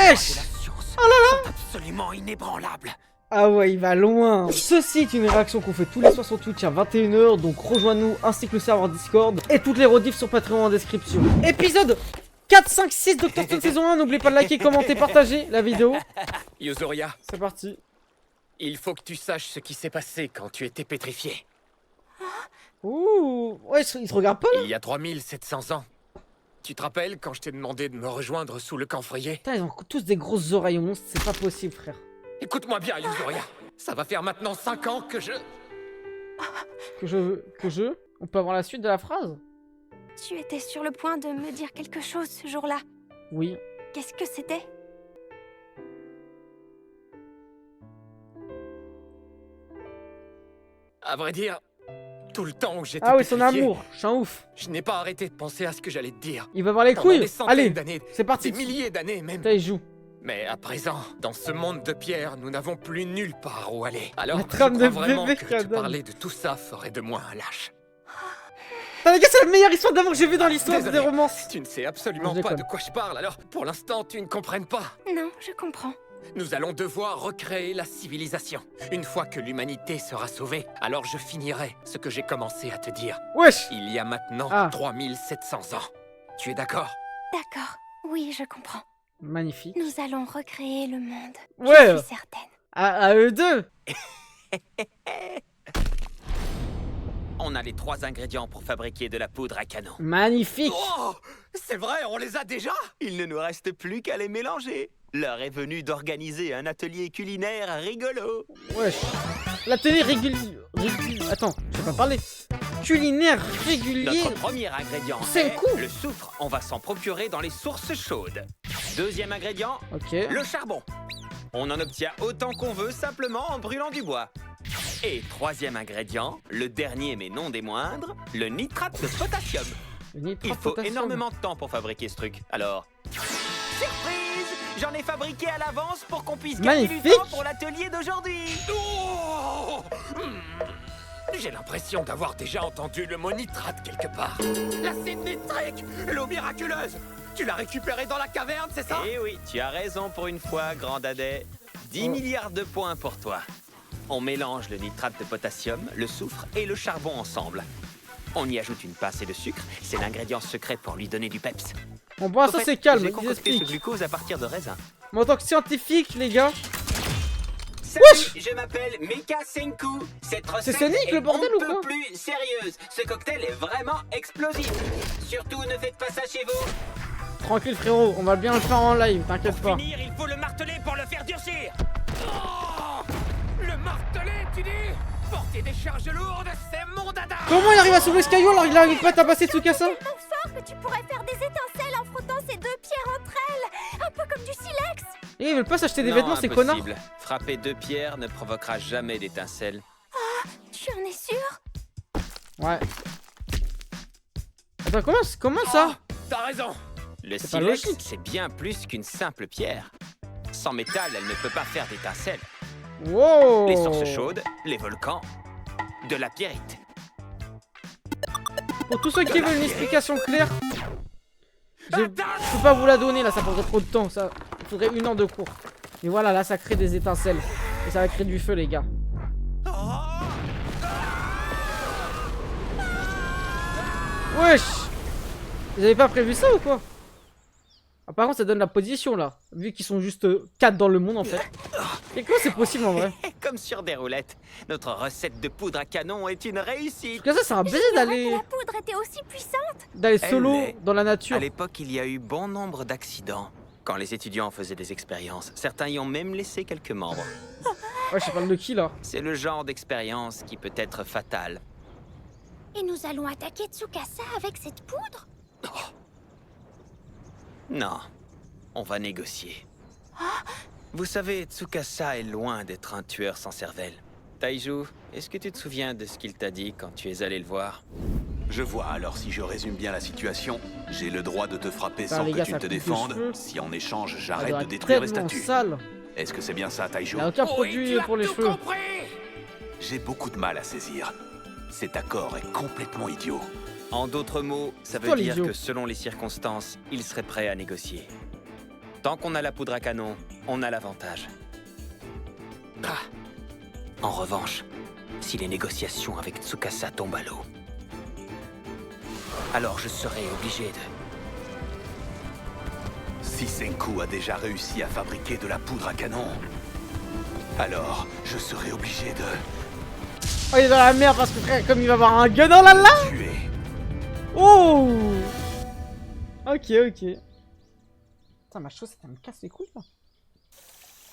Wesh. de la science sont absolument inébranlables. Ah ouais, il va loin. Ceci est une réaction qu'on fait tous les soirs sur Twitch à 21h, donc rejoins-nous ainsi que le serveur Discord et toutes les rediffs sur Patreon en description. Épisode 4, 5, 6 Dr. Stone saison 1, n'oubliez pas de liker, commenter, partager la vidéo. Yozoria, C'est parti. il faut que tu saches ce qui s'est passé quand tu étais pétrifié. Ouh, ouais, il se regarde pas là. Il y a 3700 ans. Tu te rappelles quand je t'ai demandé de me rejoindre sous le camphrier? Putain, ils ont tous des grosses oreilles au monstre, c'est pas possible frère. Écoute-moi bien, Yozoria. Ça va faire maintenant 5 ans que je... On peut avoir la suite de la phrase? Tu étais sur le point de me dire quelque chose ce jour-là. Oui. Qu'est-ce que c'était? À vrai dire, tout le temps où j'étais Ah oui, son pétrifié, amour, je suis un ouf. je n'ai pas arrêté de penser à ce que j'allais te dire. Il va voir les Pendant couilles. des centaines Allez, d'années, c'est parti. des milliers d'années même. Putain, il joue. Mais à présent, dans ce monde de pierre, nous n'avons plus nulle part où aller. Alors, La je trame crois de vraiment bébé que te Kadam. parler de tout ça ferait de moi un lâche. Ah les gars, c'est la meilleure histoire d'amour que j'ai vue dans l'histoire Désolé. des romances. Tu ne sais absolument Je pas déconne. de quoi je parle, alors pour l'instant, tu ne comprennes pas. Non, je comprends. Nous allons devoir recréer la civilisation. Une fois que l'humanité sera sauvée, alors je finirai ce que j'ai commencé à te dire. Wesh. Il y a maintenant Ah. 3700 ans. Tu es d'accord? D'accord. Oui, je comprends. Magnifique. Nous allons recréer le monde. Ouais. Je suis certaine. À eux deux. On a les 3 ingrédients pour fabriquer de la poudre à canon. Magnifique. Oh! C'est vrai, on les a déjà? Il ne nous reste plus qu'à les mélanger. L'heure est venue d'organiser un atelier culinaire rigolo. Wesh. L'atelier régulier. Attends, je vais pas parler. Culinaire régulier. Notre premier ingrédient C'est est cool. le soufre. On va s'en procurer dans les sources chaudes. Deuxième ingrédient, Ok. le charbon. On en obtient autant qu'on veut simplement en brûlant du bois. Et troisième ingrédient, le dernier mais non des moindres, le nitrate de potassium. Le nitrate Il faut potassium. énormément de temps pour fabriquer ce truc. Alors, surprise! J'en ai fabriqué à l'avance pour qu'on puisse gagner du Magnifique. temps pour l'atelier d'aujourd'hui. Oh! J'ai l'impression d'avoir déjà entendu le mot nitrate quelque part. L'acide nitrique! L'eau miraculeuse! Tu l'as récupéré dans la caverne, c'est ça? Eh oui, tu as raison pour une fois, grand dadais. 10 milliards de points pour toi. On mélange le nitrate de potassium, le soufre et le charbon ensemble. On y ajoute une pincée de sucre, c'est l'ingrédient secret pour lui donner du peps. Bon, pour l'instant, Au fait, c'est calme. J'ai Ils concocté ce expliquent. glucose à partir de raisin. Mais en tant que scientifique, les gars. Salut, je m'appelle Meka Senku. Cette recette Sonic, est le bordel, ou un peu quoi plus sérieuse. Ce cocktail est vraiment explosif. Surtout, ne faites pas ça chez vous. Tranquille, frérot. On va bien le faire en live. T'inquiète pas. Finir, il faut le marteler pour le faire durcir. Oh! Le martelet, tu dis? Porter des charges lourdes, c'est mon dada! Comment il arrive à soulever ce caillou alors il arrive pas à tabasser Tsukasa? Tellement fort que tu pourrais faire des étincelles en frottant ces deux pierres entre elles. Un peu comme du silex. Et ils veulent pas s'acheter des Non, vêtements, ces connards. impossible. Frapper 2 pierres ne provoquera jamais d'étincelles. Tu en es sûr? Ouais. Attends, comment ça? Oh, t'as raison! Le C'est pas silex, logique. c'est bien plus qu'une simple pierre. Sans métal, elle ne peut pas faire d'étincelles. Wow. Les sources chaudes, les volcans, de la pierrite. Pour tous ceux qui veulent une explication claire, je peux pas vous la donner là, ça prendrait trop de temps. Ça, il faudrait 1 heure de cours. Et voilà, là, ça crée des étincelles. Et ça va créer du feu, les gars. Wesh. Vous avez pas prévu ça ou quoi? Ah, par contre, ça donne la position là. Vu qu'ils sont juste 4 dans le monde en fait. Et comment c'est possible en vrai? Comme sur des roulettes, notre recette de poudre à canon est une réussite. Parce que ça, c'est un baiser J'ignorais d'aller que la poudre était aussi puissante. Elle solo l'est. dans la nature. À l'époque, il y a eu bon nombre d'accidents. Quand les étudiants faisaient des expériences, certains y ont même laissé quelques membres. Ouais, je parle de qui là? C'est le genre d'expérience qui peut être fatale. Et nous allons attaquer Tsukasa avec cette poudre? Non, on va négocier. Vous savez, Tsukasa est loin d'être un tueur sans cervelle. Taiju, est-ce que tu te souviens de ce qu'il t'a dit quand tu es allé le voir? Je vois, alors si je résume bien la situation, j'ai le droit de te frapper Putain, sans les que gars, tu ça ne te coupe les défendes, cheveux. si en échange Ça j'arrête doit de être détruire les tellement statues. sale. Est-ce que c'est bien ça, Taiju? Il y a aucun Oui, produit tu as pour les tout cheveux. compris! J'ai beaucoup de mal à saisir. Cet accord est complètement idiot. En d'autres mots, ça C'est veut toi, dire l'idiot. que selon les circonstances, il serait prêt à négocier. Tant qu'on a la poudre à canon, on a l'avantage. Ah. En revanche, si les négociations avec Tsukasa tombent à l'eau, alors je serai obligé de... Si Senku a déjà réussi à fabriquer de la poudre à canon, alors je serai obligé de Oh, il est dans la merde parce que frère, comme il va avoir un gun dans la là. tuer. Oh. Ok, ok. Putain, ma chaussette, elle me casse les couilles là.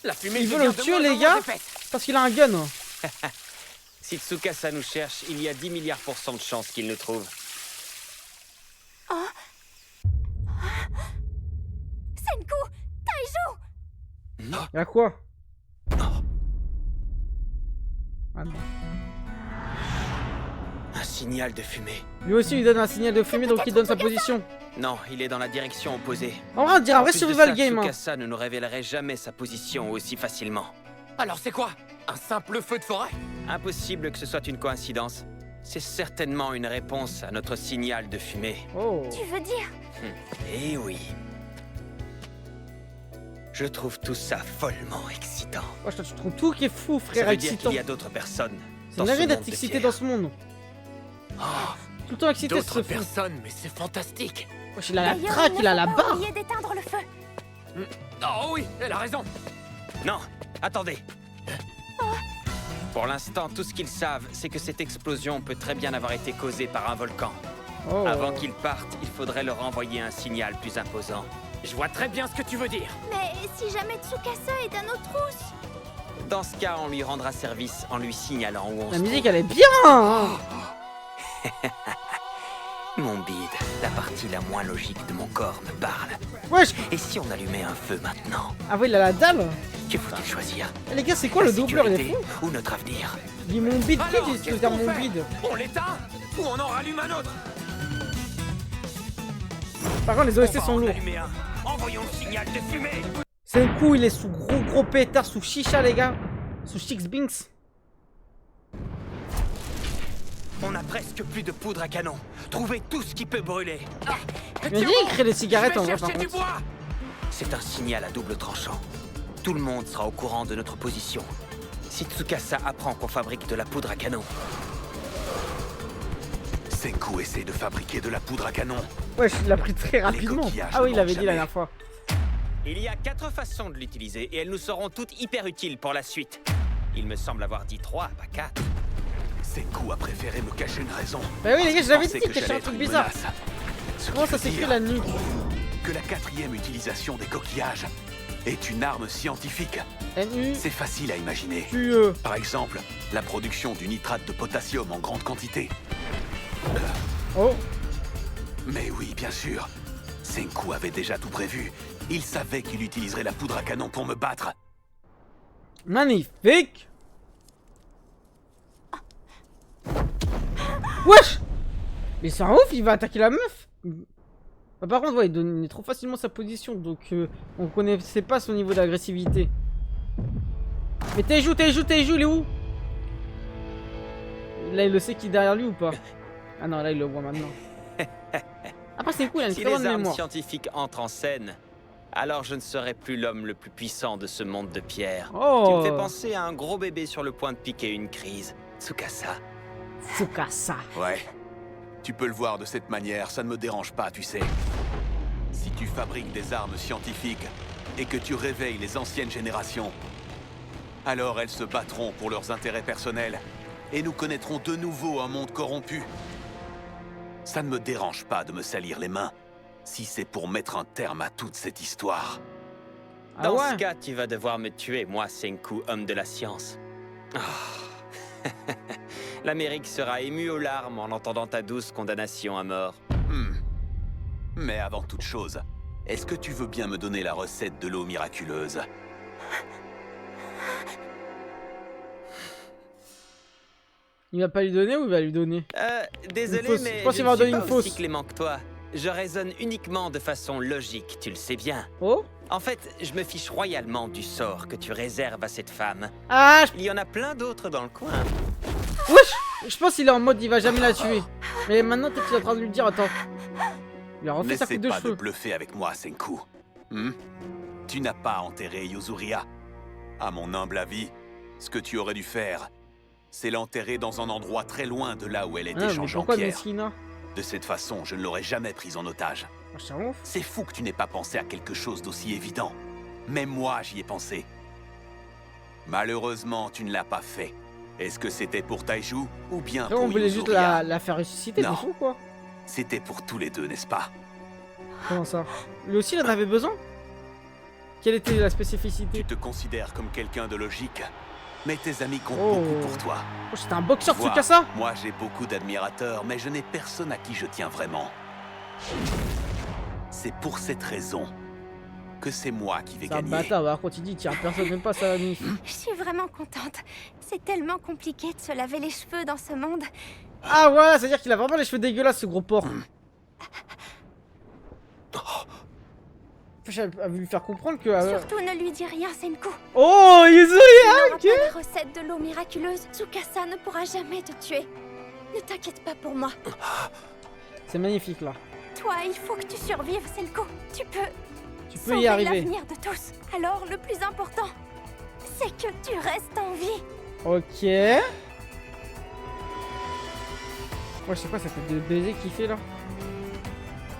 La fumée Il veut devient le de tuer, moins les en moins gars. épaisse. Parce qu'il a un gun. Si Tsukasa nous cherche, il y a 10 milliards % de chances qu'il nous trouve. Senku, Taiju. Y'a quoi? Ah non. Un signal de fumée. Lui aussi, il donne un signal de fumée, donc il donne sa position. Non, il est dans la direction opposée. En vrai, on dirait un vrai En plus de survival ça, game. Hein. Tsukasa ne nous révélerait jamais sa position aussi facilement. Alors c'est quoi? Un simple feu de forêt? Impossible que ce soit une coïncidence. C'est certainement une réponse à notre signal de fumée. Oh. Tu veux dire? Eh oui. Je trouve tout ça follement excitant. Wesh, toi, tu trouves tout qui est fou, Ça frère, veut dire excitant. qu'il y a d'autres personnes C'est dans une ce arrêt monde d'être de excité pierre. dans ce monde. Tout le temps excité, D'autres ce fou. personnes, mais c'est fantastique. Wesh, il a la D'ailleurs, traque, ne il a faut la pas barre. oublier d'éteindre le feu. Oh oui, elle a raison. Non, attendez. Pour l'instant, tout ce qu'ils savent, c'est que cette explosion peut très bien avoir été causée par un volcan. Oh. Avant qu'ils partent, il faudrait leur envoyer un signal plus imposant. Je vois très bien ce que tu veux dire. Mais si jamais Tsukasa est à nos trousses? Dans ce cas, on lui rendra service en lui signalant où on La se musique, trouve. elle est bien. Hein. Mon bide, la partie la moins logique de mon corps me parle. Wesh. Et si on allumait un feu maintenant? Ah ouais, il a la dalle. Que faut-il choisir? Eh, les gars, c'est quoi La le doubleur? Il est sécurité fou. ou notre avenir? Il dit mon bide, Alors, qu'est-ce que qu'est-ce dire qu'on mon fait? bide? On l'éteint ou on en rallume un autre? Par contre, les OST On va sont en lourds. allumer un. Envoyons le signal de fumée. C'est un coup, il est sous gros pétard, sous chicha, les gars. Sous Chix Binks. On a presque plus de poudre à canon. Trouvez tout ce qui peut brûler. Il m'a dit qu'il crée des cigarettes Je en vais vrai, par chercher du contre. bois. C'est un signal à double tranchant. Tout le monde sera au courant de notre position. Si Tsukasa apprend qu'on fabrique de la poudre à canon, Senku essaie de fabriquer de la poudre à canon. Wesh, il l'a pris très rapidement. coquillages Ah oui, il ne l'avait manquent dit la jamais. dernière fois. il y a 4 façons de l'utiliser et elles nous seront toutes hyper utiles pour la suite. Il me semble avoir dit 3, pas 4. Senku a préféré me cacher une raison. Bah oui, les gars, je l'avais Pensait dit que qu'il y j'allais un être truc une bizarre. menace. Ce Comment qui ça veut s'écrit dire la nuque? que la 4e utilisation des coquillages est une arme scientifique. NU. C'est facile à imaginer. QE. Par exemple, la production du nitrate de potassium en grande quantité. Oh. Mais oui, bien sûr. Senku avait déjà tout prévu. Il savait qu'il utiliserait la poudre à canon pour me battre. Magnifique. Wesh. Mais c'est un ouf, il va attaquer la meuf. Bah, par contre, ouais, il donnait trop facilement sa position, donc on connaissait pas son niveau d'agressivité. Mais Taiju, il est où? Là, il le sait qui est derrière lui ou pas? Ah non, là, il le voit maintenant. Après, c'est cool, il a une Si très bonne les armes mémoire. scientifiques entrent en scène, alors je ne serai plus l'homme le plus puissant de ce monde de pierre. Oh. Tu me fais penser à un gros bébé sur le point de piquer une crise. Tsukasa. Tsukasa. Ouais. Tu peux le voir de cette manière, ça ne me dérange pas, tu sais. Si tu fabriques des armes scientifiques et que tu réveilles les anciennes générations, alors elles se battront pour leurs intérêts personnels et nous connaîtrons de nouveau un monde corrompu. Ça ne me dérange pas de me salir les mains, si c'est pour mettre un terme à toute cette histoire. Ah Dans ouais. ce cas, tu vas devoir me tuer, moi, Senku, homme de la science. Ah. L'Amérique sera émue aux larmes en entendant ta douce condamnation à mort. Mais avant toute chose, est-ce que tu veux bien me donner la recette de l'eau miraculeuse? Il va pas lui donner ou il va lui donner? Désolé, Une fausse. mais Je pense qu'il je va en ne suis donner pas une aussi fausse. clément que toi. Je raisonne uniquement de façon logique, tu le sais bien. Oh. En fait, je me fiche royalement du sort que tu réserves à cette femme. Ah, Il y en a plein d'autres dans le coin. wesh. Je pense qu'il est en mode il va jamais la tuer. Mais maintenant, peut-être qu'il est en train de lui dire, attends. Il a refait sa N'essaie coupe de pas de cheveux. bluffer avec moi, Senku. Tu n'as pas enterré Yuzuria. À mon humble avis, ce que tu aurais dû faire, c'est l'enterrer dans un endroit très loin de là où elle est Ah, mais échangée en pourquoi pierre. Messina? De cette façon, je ne l'aurais jamais prise en otage. Ah, c'est ouf. C'est fou que tu n'aies pas pensé à quelque chose d'aussi évident. Même moi, j'y ai pensé. Malheureusement, tu ne l'as pas fait. Est-ce que c'était pour Taiju ou bien Après, pour on voulait juste Yuzuria? la faire ressusciter, Non. c'est fou quoi. C'était pour tous les deux, n'est-ce pas? Comment ça? Lui aussi, il en avait besoin? Quelle était la Tu spécificité? te considères comme quelqu'un de logique, mais tes amis comptent Oh. beaucoup pour toi. Oh, c'était un boxeur, Vois, Tsukasa? moi j'ai beaucoup d'admirateurs, mais je n'ai personne à qui je tiens vraiment. C'est pour cette raison que c'est moi qui vais C'est un gagner. bâtard, alors quand il dit tiens, personne n'aime pas ça la nuit. Je suis vraiment contente. C'est tellement compliqué de se laver les cheveux dans ce monde. Ah voilà, c'est-à-dire qu'il a vraiment les cheveux dégueulasses ce gros porc. J'avais voulu lui faire comprendre que... Surtout ne lui dis rien, Senku. Oh, Yuzuria! Tu n'auras pas la recette de l'eau miraculeuse. Tsukasa ne pourra jamais te tuer. Ne t'inquiète pas pour moi. C'est magnifique là. Toi, il faut que tu survives, Senku. Tu peux Tu peux sauver y arriver. l'avenir de tous. Alors, le plus important, c'est que tu restes en vie. Ok. Ouais, je sais pas, ça fait de baiser qu'il fait là.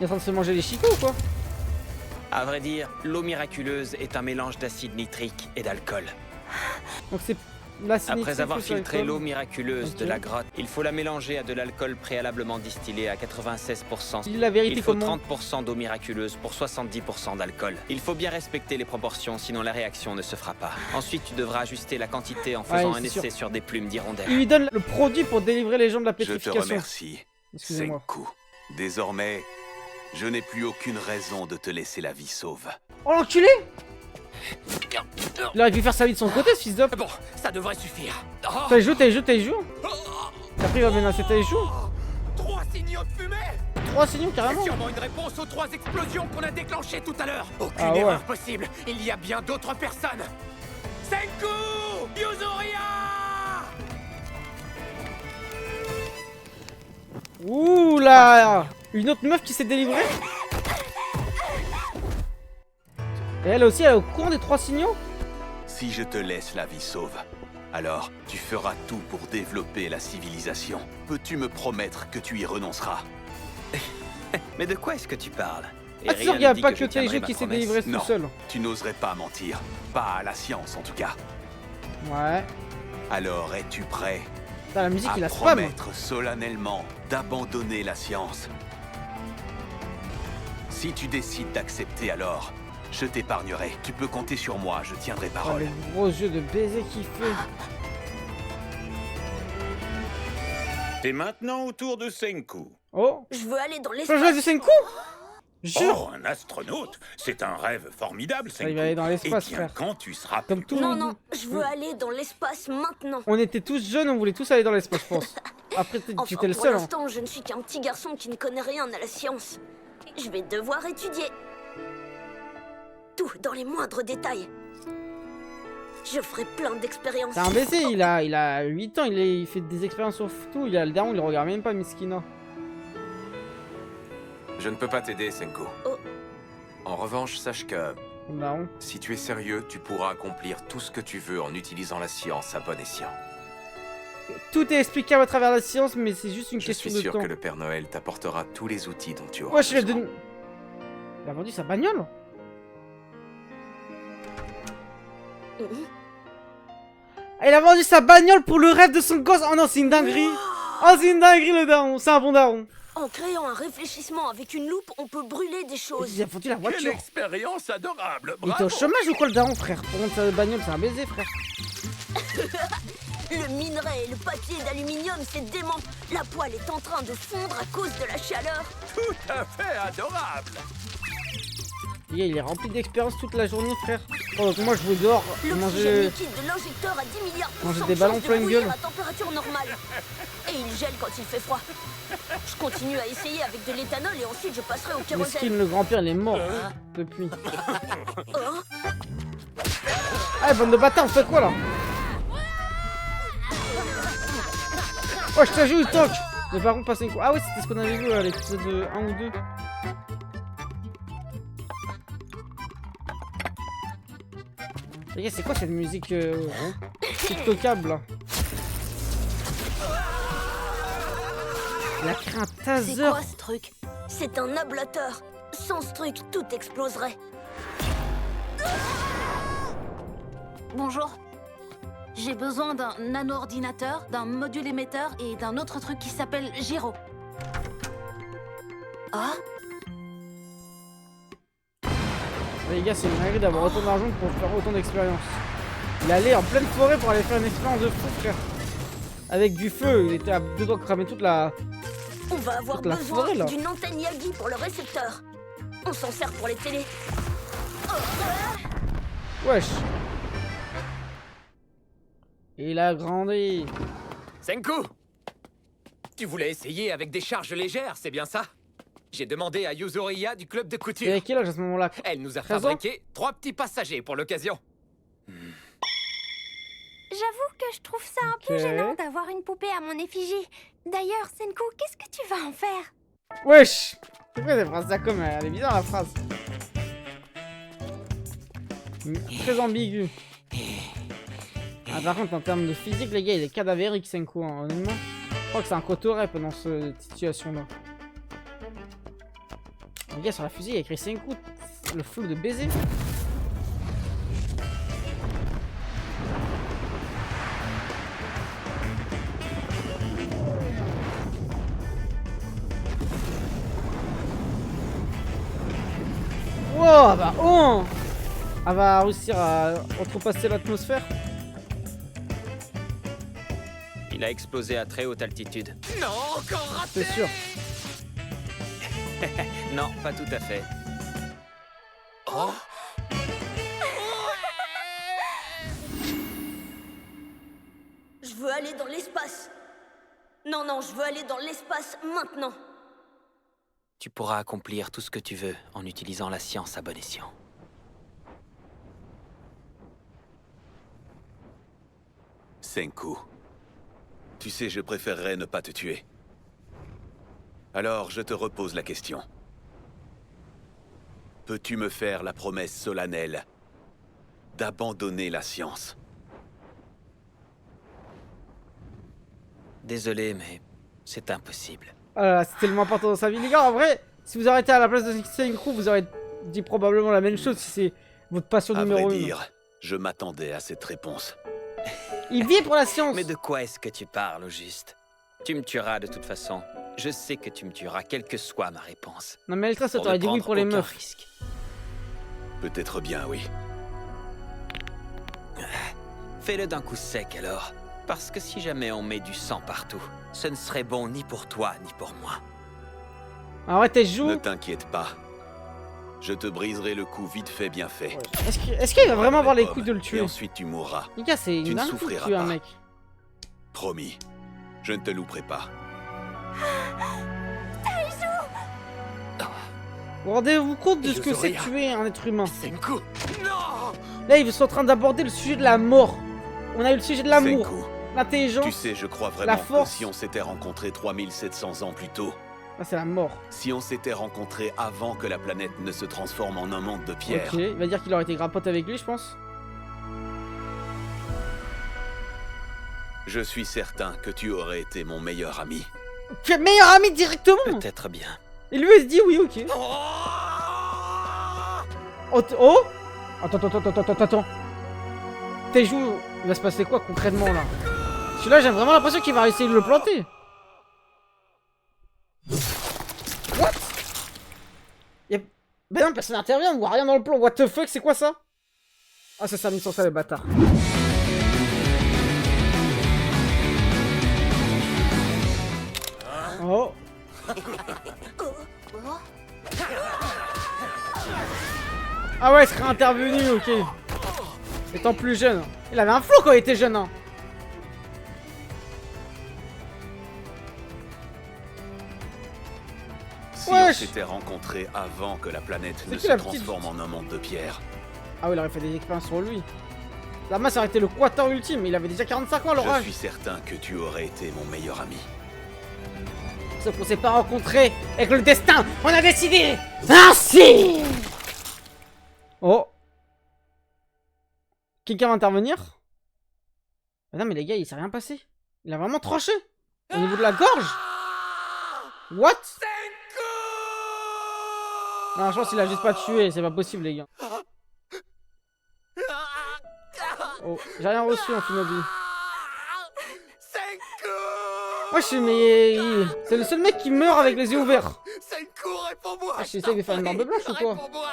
Il est en train de se manger les chicots ou quoi? À vrai dire, l'eau miraculeuse est un mélange d'acide nitrique et d'alcool. Donc c'est l'acide Après nitrique avoir plus filtré l'alcool. l'eau miraculeuse Ok. de la grotte, il faut la mélanger à de l'alcool préalablement distillé à 96%. Dis la vérité Il faut comment? 30% d'eau miraculeuse pour 70% d'alcool. Il faut bien respecter les proportions, sinon la réaction ne se fera pas. Ensuite, tu devras ajuster la quantité en faisant Ouais, un c'est essai sur des plumes d'hirondelle. Il lui donne le produit pour délivrer les gens de la Je te pétrification. remercie, Excusez-moi. Senku. Désormais, je n'ai plus aucune raison de te laisser la vie sauve. Oh l'enculé! Il aurait pu faire sa vie de son côté ce fils d'up. Bon, ça devrait suffire. Oh, T'as joué. Après il va menacer Taiju. 3 signaux de fumée. 3 signaux C'est carrément. sûrement une réponse aux 3 explosions qu'on a déclenchées tout à l'heure. Aucune Ah ouais. erreur possible. Il y a bien d'autres personnes. Senku! Yuzuria! Ouh là! Une autre meuf qui s'est délivrée. Et elle aussi, elle est au courant des 3 signaux? Si je te laisse la vie sauve, alors tu feras tout pour développer la civilisation. Peux-tu me promettre que tu y renonceras? Mais de quoi est-ce que tu parles? Et Ah, rien il n'y a ne dit pas que que je tiendrai Taiju ma qui s'est promesse. délivré tout Non. seul. Tu n'oserais pas mentir. Pas à la science en tout cas. Ouais. Alors es-tu prêt Putain, la musique, à il a spam. promettre solennellement d'abandonner la science? Si tu décides d'accepter alors, je t'épargnerai. Tu peux compter sur moi, je tiendrai Oh, parole. les gros yeux de baiser qu'il fait. C'est maintenant au tour de Senku. Oh! Je veux aller dans Flashback de Senku? Jure! Oh, un astronaute! C'est un rêve formidable, Senku. il va aller dans l'espace, Et bien, frère. quand tu seras Comme tout le monde. je veux aller dans l'espace maintenant. On était tous jeunes, on voulait tous aller dans l'espace, je pense. Après, tu étais le seul. Hein. je ne suis qu'un petit garçon qui ne connaît rien à la science. Je vais devoir étudier. Tout, dans les moindres détails. Je ferai plein d'expériences. C'est un baiser, il a 8 ans, il fait des expériences sur tout. Il a le daron, il le regarde même pas, Miskina. Je ne peux pas t'aider, Senku. Oh. En revanche, sache que Le daron. si tu es sérieux, tu pourras accomplir tout ce que tu veux en utilisant la science à bon escient. Tout est explicable à travers la science, mais c'est juste une Je question suis de sûr temps. que le Père Noël t'apportera tous les outils dont tu auras Wesh, il a besoin. donné... Il a vendu sa bagnole? Ah, il a vendu sa bagnole pour le rêve de son gosse. Oh non, c'est une dinguerie. Oh, c'est une dinguerie le daron. C'est un bon daron. En créant un réfléchissement avec une loupe, on peut brûler des choses. Il a vendu la Quelle voiture. expérience adorable. Il était Bravo. au chômage ou quoi le daron, frère? Pour vendre sa bagnole, c'est un baiser, frère. Le minerai et le papier d'aluminium, c'est dément. La poêle est en train de fondre à cause de la chaleur. Tout à fait adorable. Le gars, il est rempli d'expérience toute la journée, frère. Oh, donc moi, je vais dehors L'oxygène manger... liquide de l'injecteur a 10 milliards % Manger de des ballons chances de plein de bouillir gueule. à température normale. Et il gèle quand il fait froid. Je continue à essayer avec de l'éthanol et ensuite je passerai au Meskin, kérosène. le grand-père, il est mort depuis. Oh, Ah, bande de bâtards, vous faites quoi là? Oh, je t'ajoute le tank. Mais par contre, passer une... Ah ouais, c'était ce qu'on avait vu à l'épisode 1 ou 2. Les gars, c'est quoi cette musique TikTokable là? Il a créé un C'est taser. quoi ce truc? C'est un ablateur. Sans ce truc, tout exploserait. Bonjour. J'ai besoin d'un nano-ordinateur, d'un module émetteur et d'un autre truc qui s'appelle gyro. Ah? Les gars, c'est une dinguerie d'avoir autant d'argent pour faire autant d'expérience. Il allait en pleine forêt pour aller faire une expérience de fou, frère. Avec du feu, il était à deux doigts de cramer toute la... On va avoir Toute la besoin forêt, là. d'une antenne Yagi pour le récepteur. On s'en sert pour les télés. Wesh. Il a grandi. Senku! Tu voulais essayer avec des charges légères, c'est bien ça? J'ai demandé à Yuzuriya du club de Et couture. à quel âge à ce moment-là? Elle nous a 13 ans? fabriqué 3 petits passagers pour l'occasion. J'avoue que je trouve ça un peu Ok. gênant d'avoir une poupée à mon effigie. D'ailleurs, Senku, qu'est-ce que tu vas en faire? Wesh. C'est quoi cette phrase? Ça comme elle est bizarre la phrase. Très ambigu. Ah, par contre, en termes de physique, les gars, il est cadavérique, Senku, hein, honnêtement. Je crois que c'est un cotorep dans cette situation-là. Les gars, sur la fusée, il y a écrit Senku. Le flou de baiser. Wow, bah oh! Elle va réussir à outrepasser l'atmosphère. Il a explosé à très haute altitude. Non, encore raté! C'est sûr. Non, pas tout à fait. Oh. Je veux aller dans l'espace. Non, non, je veux aller dans l'espace maintenant. Tu pourras accomplir tout ce que tu veux en utilisant la science à bon escient. Senku. Tu sais, je préférerais ne pas te tuer. Alors, je te repose la question. Peux-tu me faire la promesse solennelle d'abandonner la science? Désolé, mais c'est impossible. Ah là là, c'est tellement important dans sa vie, les gars. En vrai, si vous arrêtez à la place de Senku, vous aurez dit probablement la même chose si c'est votre passion À numéro vrai 1. dire, je m'attendais à cette réponse. Il vit pour la science. Mais de quoi est-ce que tu parles, au juste? Tu me tueras de toute façon. Je sais que tu me tueras, quelle que soit ma réponse. Non mais Eltra, ça Pour t'aurait ne dit oui prendre pour les aucun meufs. risque. Peut-être bien, oui. Fais-le d'un coup sec alors. Parce que si jamais on met du sang partout, ce ne serait bon ni pour toi ni pour moi. En vrai, t'es Ne joué. t'inquiète pas. Je te briserai le coup vite fait, bien fait. Est-ce qu'il va vraiment avoir les Homme, couilles de le Et tuer? ensuite tu mourras. Les gars, c'est Tu une ne dingue de souffriras tuer un pas. mec. Promis. Je ne te louperai pas. Vous rendez-vous compte de ce que c'est Yuzuriya. tuer un être humain? Senku! Non! Là, ils sont en train d'aborder le sujet de la mort. On a eu le sujet de l'amour, Senku, l'intelligence. tu sais, je crois la vraiment que force. si on s'était rencontrés 3700 ans plus tôt, Là, c'est la mort. si on s'était rencontrés avant que la planète ne se transforme en un monde de pierre, Ok, il va dire qu'il aurait été grappote avec lui, je pense. je suis certain que tu aurais été mon meilleur ami. Quel meilleur ami directement. Peut-être bien. Et lui, il se dit oui, ok. Oh! Oh, oh. Attends. T'es joué. Il va se passer quoi concrètement là? Celui-là, j'ai vraiment l'impression qu'il va essayer de le planter. What? Ben non, personne n'intervient, on voit rien dans le plan. What the fuck, c'est quoi ça? Ah, ça s'est mis sur ça, les bâtards. Oh. Ah ouais, il serait intervenu, ok. Étant plus jeune. Il avait un flow quand il était jeune, hein. Si Wesh. on s'était rencontrés avant que la planète ne qui se la petite- transforme en un monde de pierre, Ah oui, il aurait fait des expériences sur lui. La masse aurait été le quator ultime, il avait déjà 45 ans à je l'orage. suis certain que tu aurais été mon meilleur ami. Sauf qu'on s'est pas rencontrés et que le destin, on a décidé ainsi. Oh. Quelqu'un va intervenir? Non mais les gars, il s'est rien passé. Il a vraiment tranché. Au niveau de la gorge. What? Non, je pense qu'il a juste pas tué, c'est pas possible les gars. Oh, j'ai rien reçu en Shinobi. Moi je suis mais... C'est le seul mec qui meurt avec les yeux ouverts. Senku, réponds-moi. Ah, j'essaie de faire une barbe blanche ou quoi? Réponds-moi.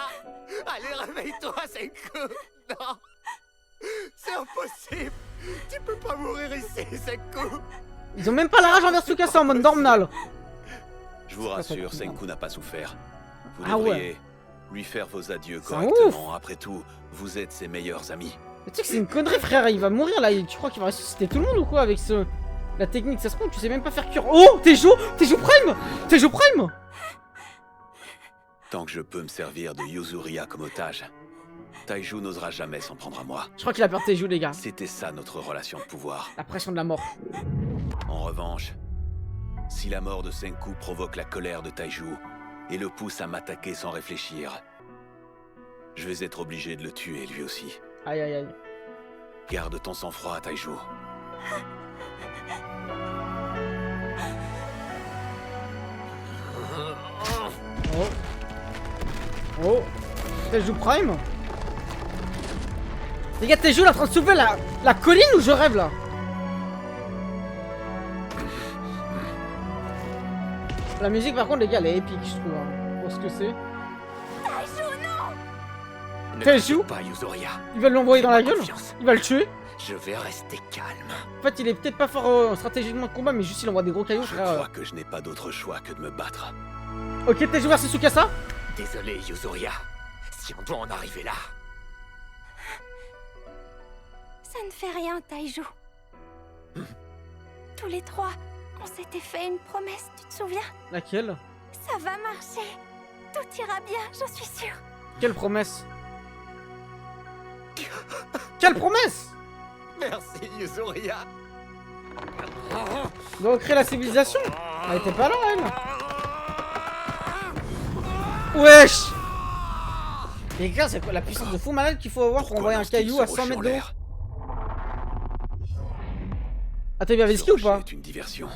Allez, réveille-toi, Senku. Non. C'est impossible. Tu peux pas mourir ici, Senku. Ils ont même pas la rage envers Tsukasa en mode normal. Je vous rassure, Senku n'a pas souffert. Vous Ah ouais. devriez lui faire vos adieux C'est correctement. Après tout, vous êtes ses meilleurs amis. Mais tu sais que c'est une connerie frère, il va mourir là, tu crois qu'il va ressusciter tout le monde ou quoi avec ce... La technique, ça se trouve, tu sais même pas faire cure. Oh, Tejo Prime Tejo Prime. Tant que je peux me servir de Yuzuria comme otage, Taiju n'osera jamais s'en prendre à moi. Je crois qu'il a peur de Tejo les gars. C'était ça notre relation de pouvoir. La pression de la mort. En revanche, si la mort de Senku provoque la colère de Taiju et le pousse à m'attaquer sans réfléchir, je vais être obligé de le tuer lui aussi. Aïe aïe aïe. Garde ton sang-froid, Taiju. Oh. Oh. Tejo Prime. Les gars, Tejo il est en train de soulever la colline ou je rêve là? La musique par contre les gars elle est épique je trouve. Hein. Pour ce que c'est. Ne Taiju t'inquiète pas, Yuzuria. Il va l'envoyer dans la gueule. Confiance. Il va le tuer. Je vais rester calme. En fait il est peut-être pas fort stratégiquement de combat mais juste il envoie des gros cailloux Je frère. crois que je n'ai pas d'autre choix que de me battre. Ok Tejo versus Tsukasa. Désolé, Yuzuria. Si on doit en arriver là. Ça ne fait rien, Taiju. Tous les trois, on s'était fait une promesse, tu te souviens? Laquelle? Ça va marcher. Tout ira bien, j'en suis sûre. Quelle promesse? Quelle promesse? Merci, Yuzuria. On doit recréer la civilisation. Elle était pas là elle. Wesh. Les gars c'est quoi la puissance de fou malade qu'il faut avoir pour envoyer un caillou à 100 mètres de haut? Attends il y avait le ski ou pas? C'est une diversion.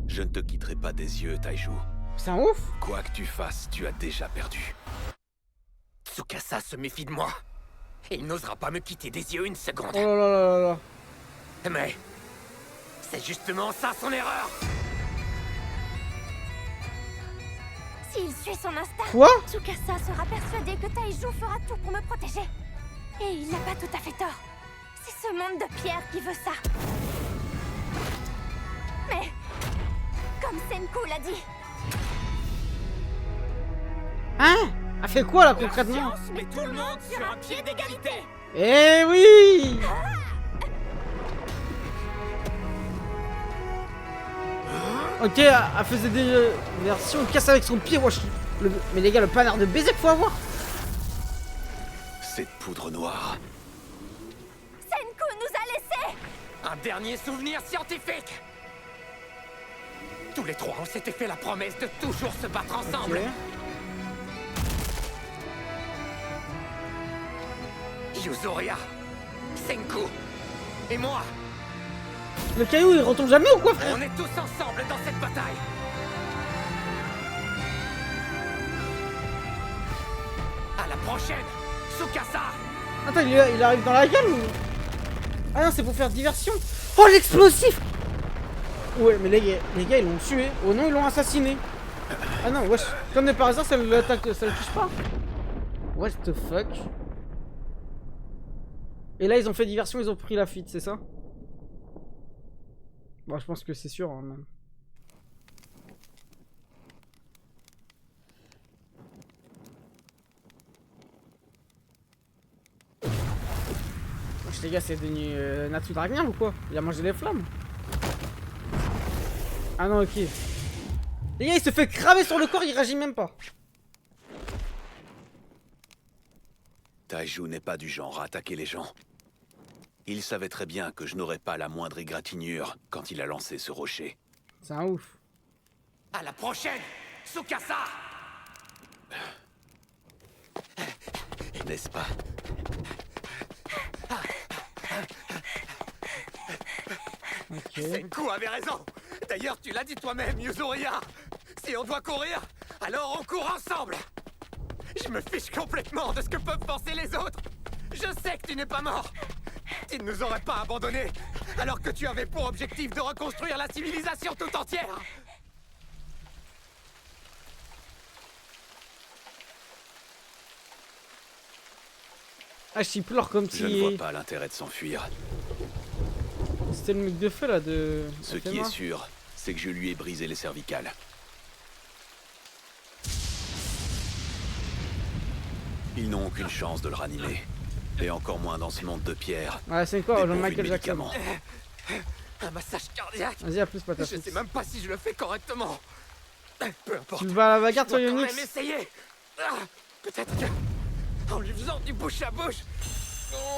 Je ne te quitterai pas des yeux, Taiju. C'est un ouf. Quoi que tu fasses, tu as déjà perdu. Tsukasa se méfie de moi. Il n'osera pas me quitter des yeux une seconde. Oh là là là là. Mais c'est justement ça son erreur. S'il suit son instinct, Quoi? Tsukasa sera persuadé que Taiju fera tout pour me protéger. Et il n'a pas tout à fait tort. C'est ce monde de pierre qui veut ça. Mais, comme Senku l'a dit, Hein? Elle fait quoi là concrètement? Mais tout le monde sur un pied d'égalité. Eh oui! Ok, elle faisait des versions casse avec son pied, wesh. Mais les gars, le panard de baiser qu'il faut avoir. Cette poudre noire. Senku nous a laissés. Un dernier souvenir scientifique. Tous les trois, on s'était fait la promesse de toujours se battre ensemble. Ok. Yuzuria, Senku et moi, Le caillou il retombe jamais ou quoi frère? on est tous ensemble dans cette bataille. À la prochaine, Tsukasa. Attends, il arrive dans la gueule ou? Ah non, c'est pour faire diversion. Oh l'explosif! Ouais, mais les gars ils l'ont tué. Oh non, ils l'ont assassiné. Ah non, wesh. Comme de par hasard, ça le touche pas. What the fuck? Et là, ils ont fait diversion, ils ont pris la fuite, c'est ça? Bon, je pense que c'est sûr, hein, même. Wesh, les gars, c'est devenu Natsu Dragnard ou quoi? Il a mangé les flammes. Ah non, ok. Les gars, il se fait cramer sur le corps, il réagit même pas. Taiju n'est pas du genre à attaquer les gens. Il savait très bien que je n'aurais pas la moindre égratignure quand il a lancé ce rocher. C'est un ouf. À la prochaine, Tsukasa. N'est-ce pas? Senku avait raison. D'ailleurs, tu l'as dit toi-même, Yuzuria. Si on doit courir, alors on court ensemble. Je me fiche complètement de ce que peuvent penser les autres. Je sais que tu n'es pas mort. Tu ne nous aurais pas abandonnés, alors que tu avais pour objectif de reconstruire la civilisation tout entière. Ah, je pleure comme Je ne si... vois pas l'intérêt de s'enfuir. C'était le mec de feu là de... Ce qui est sûr, c'est que je lui ai brisé les cervicales. Ils n'ont aucune chance de le ranimer. Et encore moins dans ce monde de pierre. Ouais, c'est quoi, Jean-Michael Jackson? Un massage cardiaque. Vas-y, à plus, Je Patafix. sais même pas si je le fais correctement. Peu importe. Tu vas à la bagarre, toi, Je dois quand Yonix? même essayer. Peut-être que... en lui faisant du bouche à bouche...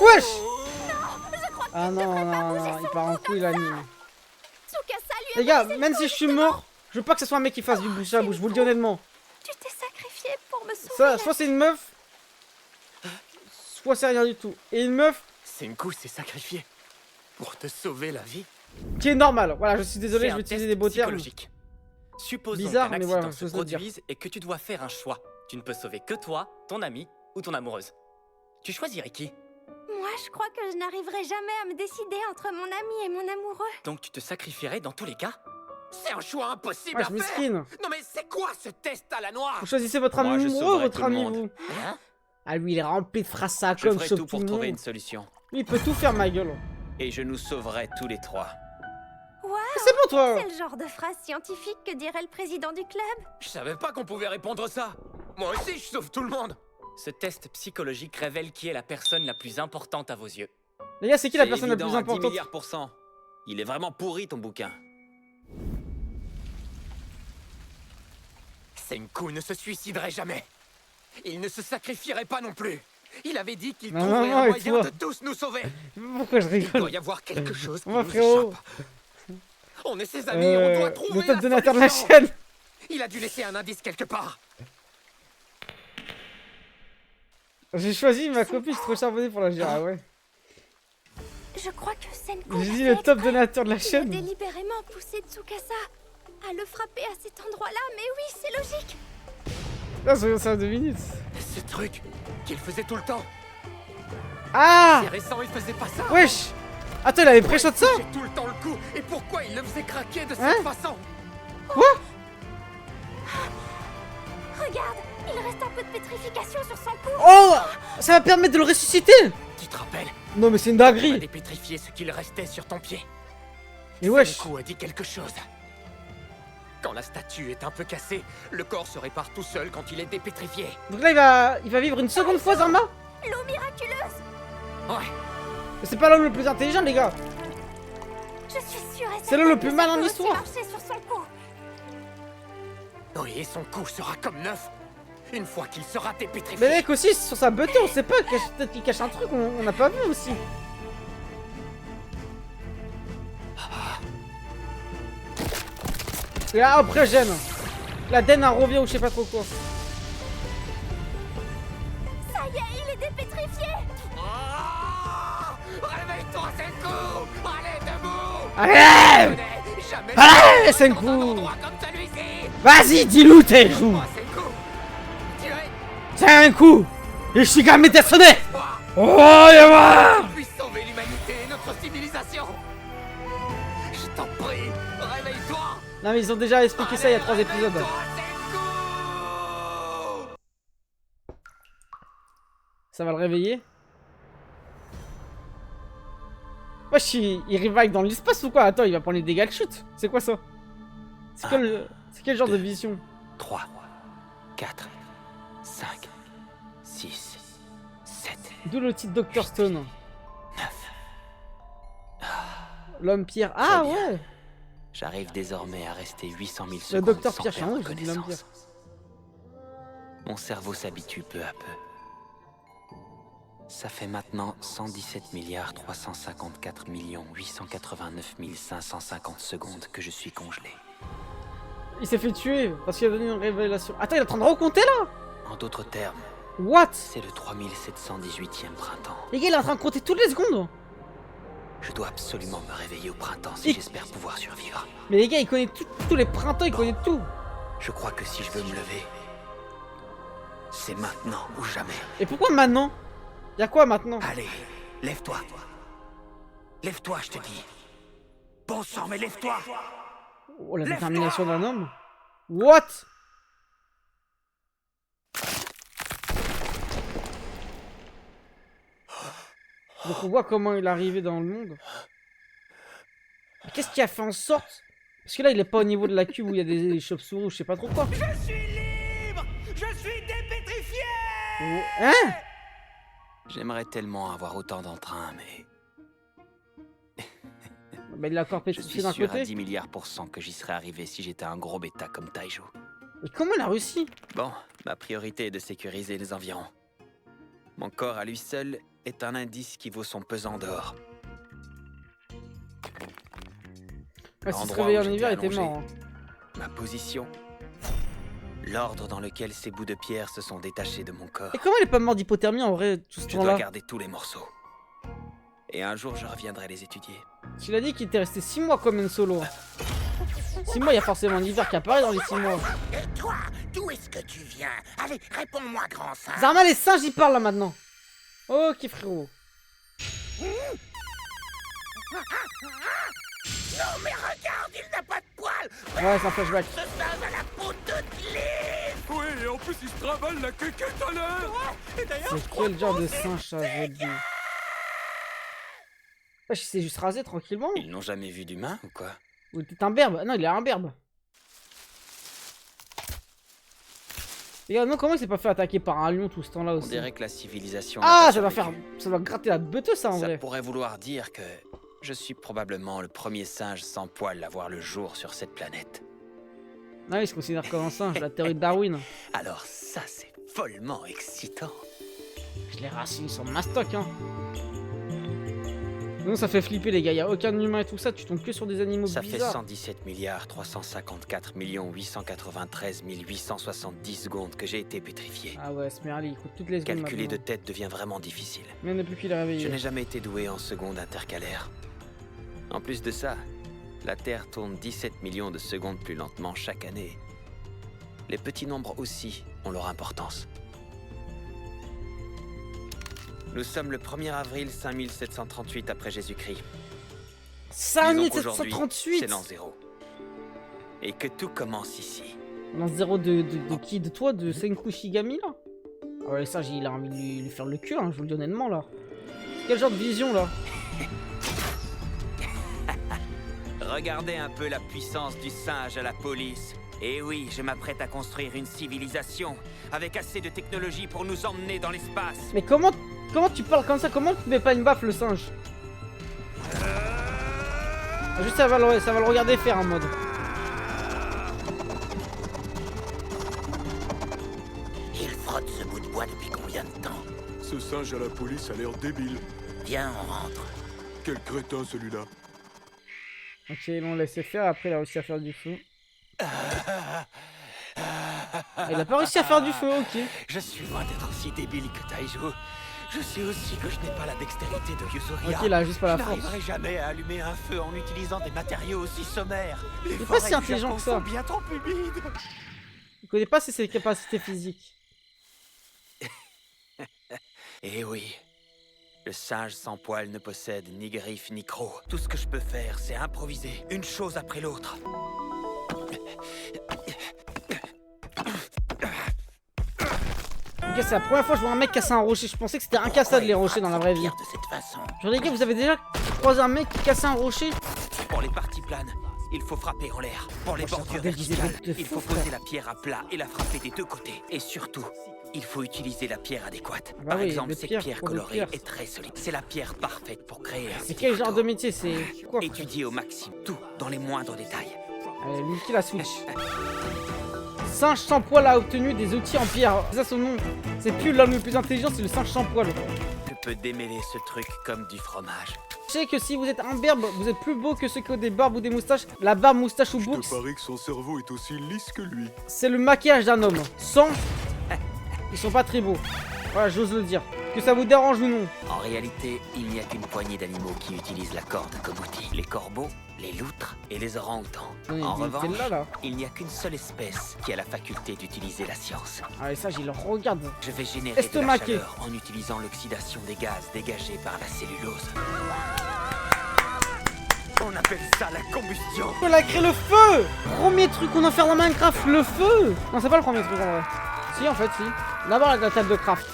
Wesh! Je crois Ah non, non, non, il part en couille, l'anime. Tsukasa lui a Les gars, brisé même le si dos, je suis justement. mort, je veux pas que ce soit un mec qui fasse du bouche à bouche, je vous le dis honnêtement. Tu t'es sacrifié pour me sauver. Ça, soit c'est une meuf, soit c'est rien du tout. Et une meuf Senku s'est sacrifié pour te sauver la vie. qui est normale. Voilà, je suis désolé, C'est je vais un utiliser test des beaux termes. psychologique. Supposons Bizarre, qu'un mais accident voilà, se je sais le dire. produise et que tu dois faire un choix. Tu ne peux sauver que toi, ton ami ou ton amoureuse. Tu choisirais qui? Moi, je crois que je n'arriverai jamais à me décider entre mon ami et mon amoureux. Donc tu te sacrifierais dans tous les cas? C'est un choix impossible Ouais, à je faire. mesquine. Non mais c'est quoi ce test à la noire? Vous choisissez votre Moi, ami je amoureux ou sauverai votre tout le ami monde. vous? Hein? Ah, lui, il est rempli de phrases à Je comme ferai sauve tout tout pour le trouver monde. une solution. Lui, il peut tout faire, ma gueule. Et je nous sauverai tous les trois. Waouh, C'est bon, toi. c'est le genre de phrase scientifique que dirait le président du club. Je savais pas qu'on pouvait répondre ça. Moi aussi, je sauve tout le monde. Ce test psychologique révèle qui est la personne la plus importante à vos yeux. Les gars, c'est qui la C'est personne la évident plus à 10 importante? milliards %. Il est vraiment pourri, ton bouquin. Senku ne se suiciderait jamais. Il ne se sacrifierait pas non plus. Il avait dit qu'il Non, trouverait non, un et moyen toi de tous nous sauver. Pourquoi je Il doit rigole? y avoir quelque chose qui Moi, nous frérot. échappe. On est ses amis, on doit trouver le top la donateur de la solution. chaîne. Il a dû laisser un indice quelque part. J'ai choisi ma copine, je suis trop charbonné pour la gérer, ah ouais. Je crois que Senku J'ai l'a dit fait le top exprès. donateur de la Il a chaîne. délibérément poussé Tsukasa à le frapper à cet endroit-là, mais oui, c'est logique. Là, ça 2 minutes. Ce truc qu'il faisait tout le temps. Ah! C'est récent, il faisait pas ça. Wesh! Attends, il avait pré-shot ça? J'ai tout le temps le coup. Et pourquoi il le faisait craquer de cette Hein? façon? Regarde, il reste un peu de pétrification sur son cou. Oh! Ça va permettre de le ressusciter! Tu te rappelles? Non, mais c'est une On a dinguerie! dépétrifié ce qu'il restait sur ton pied. Mais wesh! Senku a dit quelque chose. Quand la statue est un peu cassée, le corps se répare tout seul quand il est dépétrifié. Donc là, il va vivre une seconde fois, Zarma? L'eau miraculeuse. Ouais. Mais c'est pas l'homme le plus intelligent, les gars! Je suis sûre et C'est l'homme le certaine plus que malin ça de peut l'histoire. aussi marcher sur son cou. Oui, et son cou sera comme neuf. Une fois qu'il sera dépétrifié. Mais mec aussi, sur sa beauté, on sait pas, peut-être qu'il cache un truc, on n'a pas vu aussi. Et là, après, gêne. La den, elle revient ou je sais pas trop quoi. Ça y est, il est dépétrifié. Ah, réveille-toi, Senku. Allez, debout. Allez! Jamais Allez, dans Senku. un endroit comme celui-ci. Vas-y, dis-nous tes joues! Moi, Senku. Tu es C'est un coup! Et je suis quand même sonné! toi. Oh, y'a moi! Puisse sauver l'humanité et notre civilisation. Je t'en prie, réveille-toi. Non, mais ils ont déjà expliqué ça il y a 3 épisodes. Réveille-toi, Senku. Ça va le réveiller? Wesh, il revive dans l'espace ou quoi? Attends, il va prendre les dégâts de chute. C'est quoi ça? C'est quel genre de vision? 3, 4, 5, 6, 7, D'où le titre Dr Stone. 9. L'homme pierre. Ah Très bien. ouais! J'arrive désormais à rester 800 000 Le secondes docteur sans Pierre perdre Charon, je dis l'homme pierre. connaissance. Mon cerveau s'habitue peu à peu. Ça fait maintenant 117 354 889 550 secondes que je suis congelé. Il s'est fait tuer parce qu'il a donné une révélation. Attends, il est en train de recompter là? En d'autres termes, What? c'est le 3718e printemps. Les gars, il est en train de compter toutes les secondes. Je dois absolument me réveiller au printemps si j'espère pouvoir survivre. Mais les gars, il connaît tous les printemps, il connaît tout. Je crois que si je veux me lever, c'est maintenant ou jamais. Et pourquoi maintenant? Y'a quoi maintenant? Allez, lève-toi. Lève-toi, je te dis. Bon sang, mais lève-toi. Oh, la détermination d'un homme. What? Donc on voit comment il est arrivé dans le monde. Qu'est-ce qui a fait en sorte? Parce que là il est pas au niveau de la cube où il y a des chauves-souris ou je sais pas trop quoi. Je suis libre! Je suis dépétrifié! Oh, hein? J'aimerais tellement avoir autant d'entrain, mais... Bah il l'a encore Je pétrifié suis d'un sûr à côté. 10 milliards % que j'y serais arrivé si j'étais un gros bêta comme Taiju. Mais comment il a réussi? Bon, ma priorité est de sécuriser les environs. Mon corps à lui seul est un indice qui vaut son pesant d'or. Ouais, s'il se L'endroit réveillait où en j'étais hiver, il était allongé, mort. Hein. Ma position, l'ordre dans lequel ces bouts de pierre se sont détachés de mon corps. Et comment il est pas mort d'hypothermie en vrai tout ce Je dois temps-là? garder tous les morceaux. Et un jour, je reviendrai les étudier. Tu l'as dit qu'il était resté 6 mois comme un solo. 6 mois, il y a forcément l'hiver qui apparaît dans les 6 mois. Et toi, d'où est-ce que tu viens? Allez, réponds-moi, grand singe. Zarma, les singes, ils parlent là maintenant. Ok, frérot. Non, mais regarde, il n'a pas de poils! Ouais, c'est un flashback. Ce singe a la peau toute lisse! Oui, et en plus, il se travaille la quéquette à l'air. Et d'ailleurs, C'est quel genre de singe ça, je veux dire. Wesh, il s'est juste rasé tranquillement. Ils n'ont jamais vu d'humain ou quoi? Ou t'es un berbe? Non, il est un berbe. Regarde, non, comment il s'est pas fait attaquer par un lion tout ce temps-là On aussi? dirait que la civilisation... Ah, n'a ça pas doit faire... survécu. Ça doit gratter la beuteuse, ça, en Ça vrai. pourrait vouloir dire que je suis probablement le premier singe sans poil à voir le jour sur cette planète. Ah, il se considère comme un singe, la théorie de Darwin. Alors ça, c'est follement excitant. Les racines sont mastoc, hein. Non, ça fait flipper, les gars. Y a aucun humain et tout ça, tu tombes que sur des animaux Ça fait bizarres. 117 milliards 354 893 870 secondes que j'ai été pétrifié. Ah ouais, ce merli, il coûte toutes les secondes. Calculer de maintenant. tête devient vraiment difficile. Mais depuis qu'il est Je réveillé. n'ai jamais été doué en secondes intercalaires. En plus de ça, la Terre tourne 17 millions de secondes plus lentement chaque année. Les petits nombres aussi ont leur importance. Nous sommes le 1er avril 5738 après Jésus-Christ. Disons qu'aujourd'hui, 5738. c'est l'an 0. Et que tout commence ici. L'an zéro de qui? De toi? De Senku Shigami, là? Ah ouais, ça, il a envie de lui faire le cul, hein, je vous le dis honnêtement, là. Quel genre de vision, là? Regardez un peu la puissance du singe à la police. Et oui, je m'apprête à construire une civilisation avec assez de technologie pour nous emmener dans l'espace. Mais comment tu parles comme ça? Comment tu mets pas une baffe, le singe? Juste, ça va le regarder faire, en mode. il frotte ce bout de bois depuis combien de temps? Ce singe à la police a l'air débile. Viens, on rentre. Quel crétin celui-là. Ok, on laissait faire, après il a réussi à faire du feu. Ah, il a pas réussi à faire du feu, ok. Je suis loin d'être aussi débile que Taiju. Je sais aussi que je n'ai pas la dextérité de Yuzuriha. Ok, il a juste pas la Je force. n'arriverai jamais à allumer un feu en utilisant des matériaux aussi sommaires. Il est pas si intelligent que ça. Bien trop humides. Il connaît pas ses capacités physiques. Eh oui. Le singe sans poil ne possède ni griffes ni crocs. Tout ce que je peux faire, c'est improviser, une chose après l'autre. Ok, c'est la première fois que je vois un mec casser un rocher. Je pensais que c'était incassable les rochers dans la vraie vie. De cette façon. Genre les gars, vous avez déjà croisé un mec qui cassait un rocher? Pour les parties planes, il faut frapper en l'air. Pour les Moi, je suis en train bordures de viser verticales, de il fou, faut poser frère. la pierre à plat et la frapper des deux côtés. Et surtout, il faut utiliser la pierre adéquate. Bah Par oui, exemple, le cette pierre, pierre pour le colorée pierre. est très solide. C'est la pierre parfaite pour créer un C'est petit quel genre couteau. de métier? C'est quoi, frère? Étudier au maximum, tout dans les moindres détails. Allez, lui qui la switch. Singe sans poil a obtenu des outils en pierre. C'est ça son nom. C'est plus l'homme le plus intelligent, c'est le singe sans poil. Je peux démêler ce truc comme du fromage. Sachez que si vous êtes un berbe, vous êtes plus beau que ceux qui ont des barbes ou des moustaches. La barbe, moustache ou Je boucle, te parie que son cerveau est aussi lisse que lui. c'est le maquillage d'un homme. Sans, ils sont pas très beaux. Voilà, j'ose le dire. que ça vous dérange ou non. En réalité, il n'y a qu'une poignée d'animaux qui utilisent la corde comme outil. Les corbeaux, les loutres et les orang-outans. Oui, En mais revanche, celle-là, là. il n'y a qu'une seule espèce qui a la faculté d'utiliser la science. Ah, et ça, j'y le regarde. Je vais générer de la Estomaqué. chaleur en utilisant l'oxydation des gaz dégagés par la cellulose. On appelle ça la combustion. On a créé le feu. Premier truc qu'on a fait dans Minecraft, le feu. Non, c'est pas le premier truc en vrai. Si, en fait, si. D'abord avec la table de craft.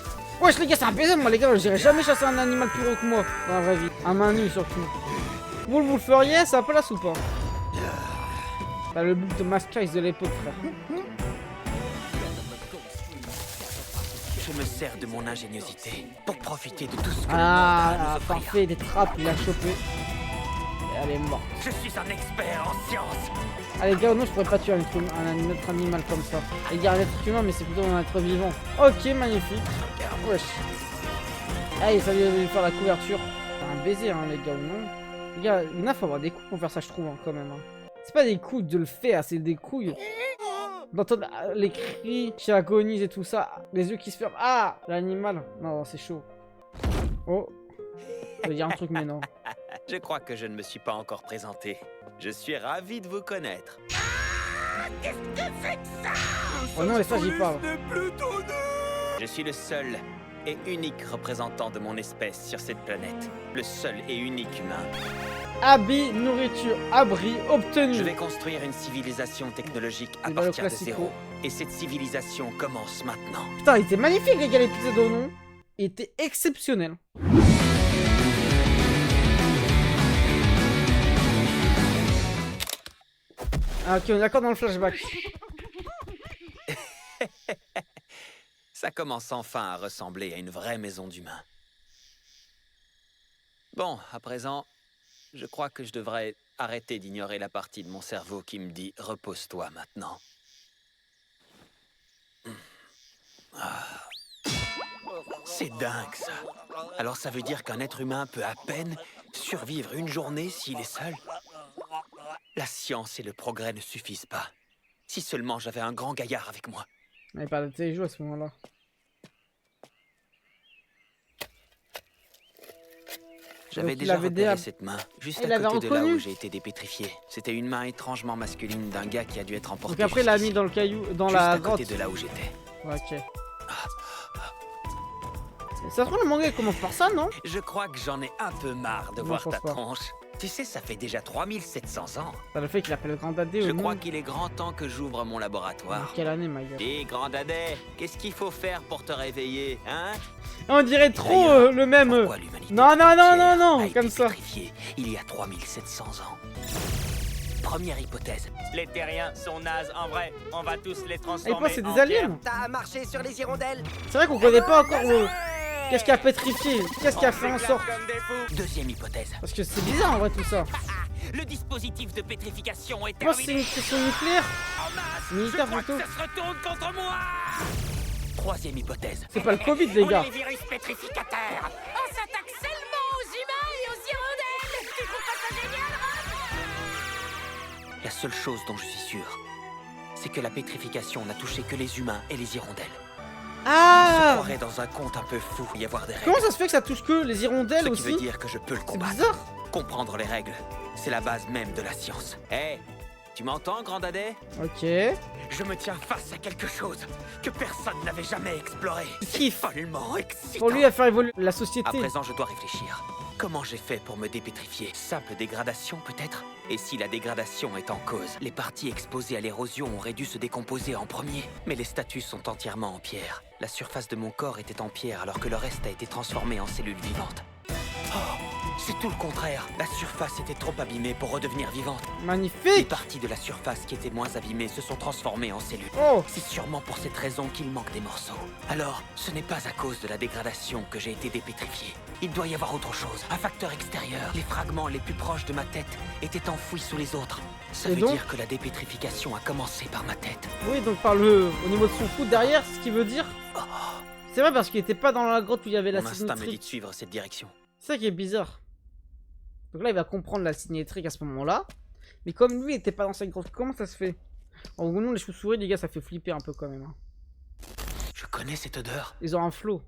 Wesh les gars, c'est un baiser, moi les gars, j'irai jamais chasser un animal plus gros que moi dans la vraie vie. À main nue surtout. Vous le feriez, c'est un peu la soupe. Hein. Bah, le book de Maskice de l'époque, frère. Je me sers de mon ingéniosité pour profiter de tout ce que le monde a Ah, à nous offrir. parfait, des trappes, il a chopé. Et elle est morte. Je suis un expert en science. Allez, gars, non, je pourrais pas tuer un autre animal comme ça. Les gars, un être humain, mais c'est plutôt un être vivant. Ok, magnifique. Wesh. Allez, ça vient de lui faire la couverture. C'est un baiser, hein, les gars, ou non? Les gars, il faut avoir des couilles pour faire ça, je trouve, hein, quand même. Hein. C'est pas des couilles de le faire, c'est des couilles. D'entendre les cris qui agonisent et tout ça. Les yeux qui se ferment. Ah, l'animal. Non, c'est chaud. Oh. Je vais dire un truc, mais non. Je crois que je ne me suis pas encore présenté. Je suis ravi de vous connaître. Oh non, et ça, j'y parle. Je suis le seul et unique représentant de mon espèce sur cette planète. Le seul et unique humain. Habits, nourriture, abri, obtenu. Je vais construire une civilisation technologique à C'est dans le partir de classico. zéro. Et cette civilisation commence maintenant. Putain, il était magnifique, les gars, l'épisode au nom. Il était exceptionnel. Ah, ok, on est d'accord dans le flashback. Ça commence enfin à ressembler à une vraie maison d'humains. Bon, à présent, je crois que je devrais arrêter d'ignorer la partie de mon cerveau qui me dit « repose-toi maintenant ». C'est dingue, ça. Alors ça veut dire qu'un être humain peut à peine survivre une journée s'il est seul? La science et le progrès ne suffisent pas. Si seulement j'avais un grand gaillard avec moi. Il n'y avait pas de téléjou à ce moment-là. J'avais Donc, il déjà avait repéré des- cette main, juste Il à avait côté de là reconnu. où j'ai été dépétrifié. C'était une main étrangement masculine d'un gars qui a dû être emporté. Donc après, il l'a jusqu'ici. mis dans le caillou, dans Juste la à grotte. côté de là où j'étais. Ok. Ça se trouve, le manga il commence par ça, non? Je crois que j'en ai un peu marre de Non, voir je pense ta pas. tronche. Tu sais, ça fait déjà 3700 ans. Ça le fait qu'il appelle Grand Dadé Je au crois nom. qu'il est grand temps que j'ouvre mon laboratoire. Quelle année, ma gueule. Et Grand Dadais, qu'est-ce qu'il faut faire pour te réveiller, hein? On dirait trop D'ailleurs, le même. Pourquoi l'humanité Non, non, non, non, entière non, a été comme ça. pétrifiée il y a 3700 ans. Première hypothèse. Les terriens sont nazes, en vrai. On va tous les Et transformer quoi, c'est en des aliens? T'as marché sur les hirondelles. C'est vrai qu'on connaît pas encore qu'est-ce qui a pétrifié, qu'est-ce qui a fait en sorte. comme des fous. Deuxième hypothèse. Parce que c'est bizarre en vrai tout ça. Le dispositif de pétrification est Je pense que c'est terminé. une question nucléaire. En masse, Militaire je crois plutôt. que ça se retourne contre moi. Troisième hypothèse. C'est pas le Covid, les On gars. est les virus pétrificateurs. On s'attaque seulement aux humains et aux hirondelles. Tu trouves pas ça génial, Rob? La seule chose dont je suis sûr, c'est que la pétrification n'a touché que les humains et les hirondelles. Je Ah! croirais dans un conte un peu fou y avoir des règles. Comment ça se fait que ça touche que les hirondelles Ce qui veut aussi? dire que je peux le C'est combattre. bizarre. Comprendre les règles, c'est la base même de la science. Hé, tu m'entends, Grand Dadais? Ok. Je me tiens face à quelque chose que personne n'avait jamais exploré. Qui Follement excitant. Pour lui à faire évoluer la société. À présent, je dois réfléchir. Comment j'ai fait pour me dépétrifier? Simple dégradation, peut-être? Et si la dégradation est en cause, les parties exposées à l'érosion auraient dû se décomposer en premier. Mais les statues sont entièrement en pierre. La surface de mon corps était en pierre alors que le reste a été transformé en cellules vivantes. Oh, c'est tout le contraire. La surface était trop abîmée pour redevenir vivante. Les Magnifique. parties de la surface qui étaient moins abîmées se sont transformées en cellules. Oh. C'est sûrement pour cette raison qu'il manque des morceaux. Alors, ce n'est pas à cause de la dégradation que j'ai été dépétrifié. Il doit y avoir autre chose, un facteur extérieur. Les fragments les plus proches de ma tête étaient enfouis sous les autres. Ça Et veut donc dire que la dépétrification a commencé par ma tête. Oui, donc par le au niveau de son foot derrière, ce qui veut dire. C'est vrai parce qu'il était pas dans la grotte où il y avait Mon l'acide instinct me dit nitrique. de suivre cette direction. C'est ça qui est bizarre. Donc là, il va comprendre l'acide nitrique à ce moment-là. Mais comme lui, il était pas dans cette grotte, comment ça se fait? En gros, non, les chauves-souris, les gars, ça fait flipper un peu quand même. Hein. Je connais cette odeur. Ils ont un flow.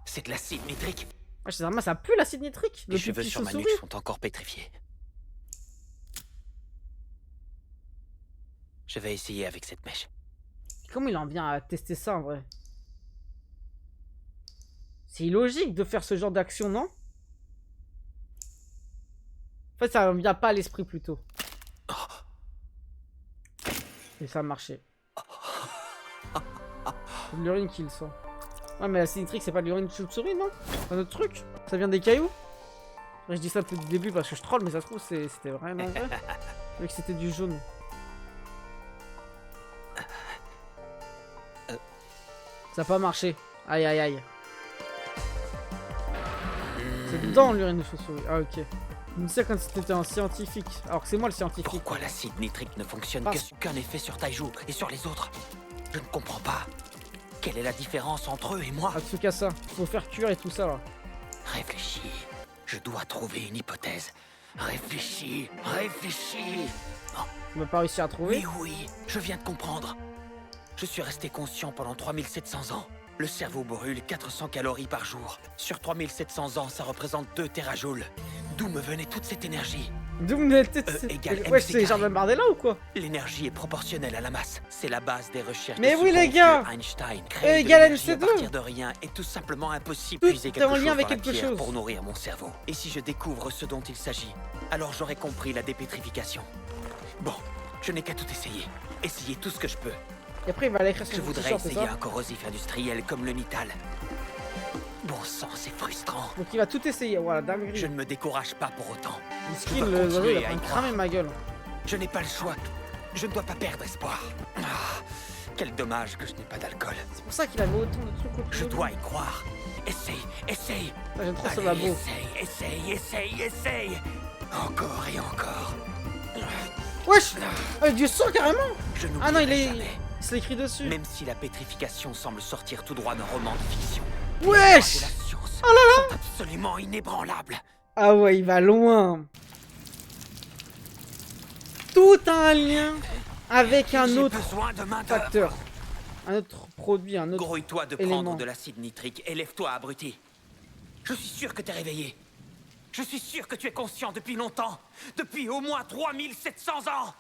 C'est de l'acide nitrique. Ah, ça pue l'acide nitrique. Les cheveux sur ma nuque sont encore pétrifiés. Je vais essayer avec cette mèche. Comment il en vient à tester ça en vrai? C'est illogique de faire ce genre d'action, non? En fait, ça me vient pas à l'esprit plutôt. Et ça a marché. C'est de l'urine qu'il sent. Ouais, mais l'acide nitrique, c'est pas de l'urine de chauve-souris, non? C'est un autre truc? Ça vient des cailloux? Ouais, je dis ça depuis le début parce que je troll, mais ça se trouve, c'était vraiment vrai. Je que c'était du jaune. Ça a pas marché. Aïe aïe aïe. C'est dedans l'urine de chauve-souris. Ah ok. Je me disais quand c'était un scientifique. Alors que c'est moi le scientifique. Pourquoi l'acide nitrique ne fonctionne qu'un effet sur Taiju et sur les autres? Je ne comprends pas. Quelle est la différence entre eux et moi? Tsukasa, faut faire cuire et tout ça là. Réfléchis. Je dois trouver une hypothèse. Réfléchis. Réfléchis. Oh. Tu m'as pas réussi à trouver? Mais oui, je viens de comprendre. Je suis resté conscient pendant 3700 ans. Le cerveau brûle 400 calories par jour. Sur 3700 ans, ça représente 2 terajoules. D'où me venait toute cette énergie? D'où me venait ouais, c'est Jardin Bardella ou quoi? L'énergie est proportionnelle à la masse. C'est la base des recherches. Mais oui les gars, Einstein E égale MC2. À partir de rien est tout simplement impossible. Tout Puiser est quelque en lien chose avec dans la quelque pierre chose. pour nourrir mon cerveau. Et si je découvre ce dont il s'agit, alors j'aurai compris la dépétrification. Bon, je n'ai qu'à tout essayer. Essayer tout ce que je peux. Et après il va aller écrire sur Je le voudrais t-shirt, essayer un corrosif industriel comme le nital. Bon sang, c'est frustrant. Donc il va tout essayer, voilà, dinguerie. Je ne me décourage pas pour autant. Le skill, le oiseau, il a cramé ma gueule. Je n'ai pas le choix. Je ne dois pas perdre espoir. Ah, quel dommage que je n'ai pas d'alcool. C'est pour ça qu'il avait autant de trucs au Je dois y croire. Essaye, essaye. Ah, j'aime trop ce labo. Essaye. Encore et encore. Wesh, avec du sang carrément. Ah non, il se l'écrit dessus. Même si la pétrification semble sortir tout droit d'un roman de fiction. Wesh. Oh là là, absolument inébranlable. Ah ouais, il va loin. Tout a un lien avec un autre facteur. Un autre produit, un autre Grouille-toi de élément. prendre de l'acide nitrique et lève-toi, abruti. Je suis sûr que t'es réveillé. Je suis sûr que tu es conscient depuis longtemps. Depuis au moins 3700 ans.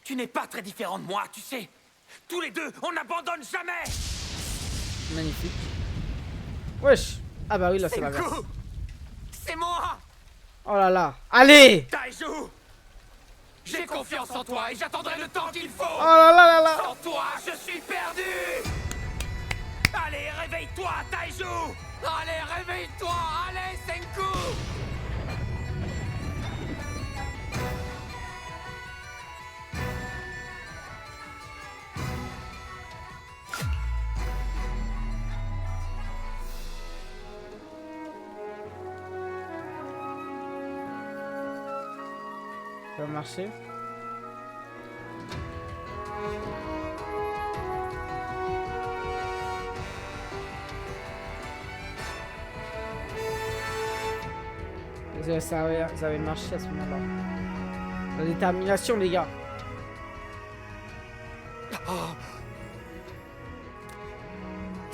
Tu n'es pas très différent de moi, tu sais. Tous les deux, on n'abandonne jamais. Magnifique. Wesh. Ah bah oui, là c'est la verse. C'est moi. Oh là là. Allez. Taiju, j'ai confiance en toi et j'attendrai le temps qu'il faut. Oh là là là là. Sans toi, je suis perdu. Allez, réveille-toi, Taiju. Allez, réveille-toi. Allez, Senku. Ça va marcher. Ça avait marché à ce moment-là. La détermination, les gars. Oh.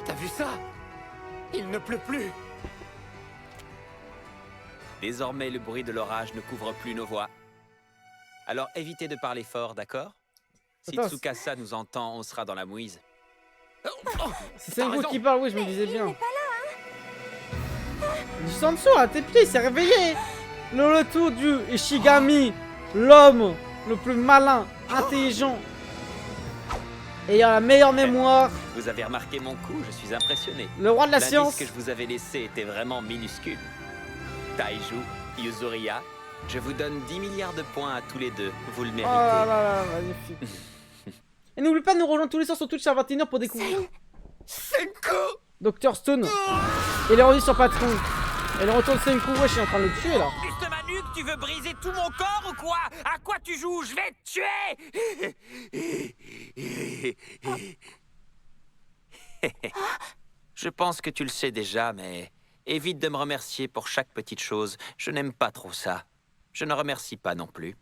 T'as vu ça? Il ne pleut plus. Désormais, le bruit de l'orage ne couvre plus nos voix. Alors évitez de parler fort, d'accord? Si Attends, Tsukasa nous entend, on sera dans la mouise. C'est Senku qui parle, oui, je me disais bien. Il n'est pas là, Du sang dessous, à tes pieds, il s'est réveillé. Le retour du Ishigami, l'homme le plus malin, intelligent, ayant la meilleure mémoire. Vous avez remarqué mon coup, je suis impressionné. Le roi de la L'indice science. que je vous avais laissé était vraiment minuscule. Taiju, Yuzuriya, je vous donne 10 milliards de points à tous les deux. Vous le Oh méritez. là là, magnifique. Et n'oublie pas de nous rejoindre tous les soirs sur Twitch à 21h pour découvrir Senku. Dr Stone. Et les rediffs sur Patreon. Et le retour de Senku, ouais, je suis en train de le tuer là. Juste ma nuque, tu veux briser tout mon corps ou quoi? À quoi tu joues? Je vais te tuer. Je pense que tu le sais déjà, mais évite de me remercier pour chaque petite chose. Je n'aime pas trop ça. Je ne remercie pas non plus.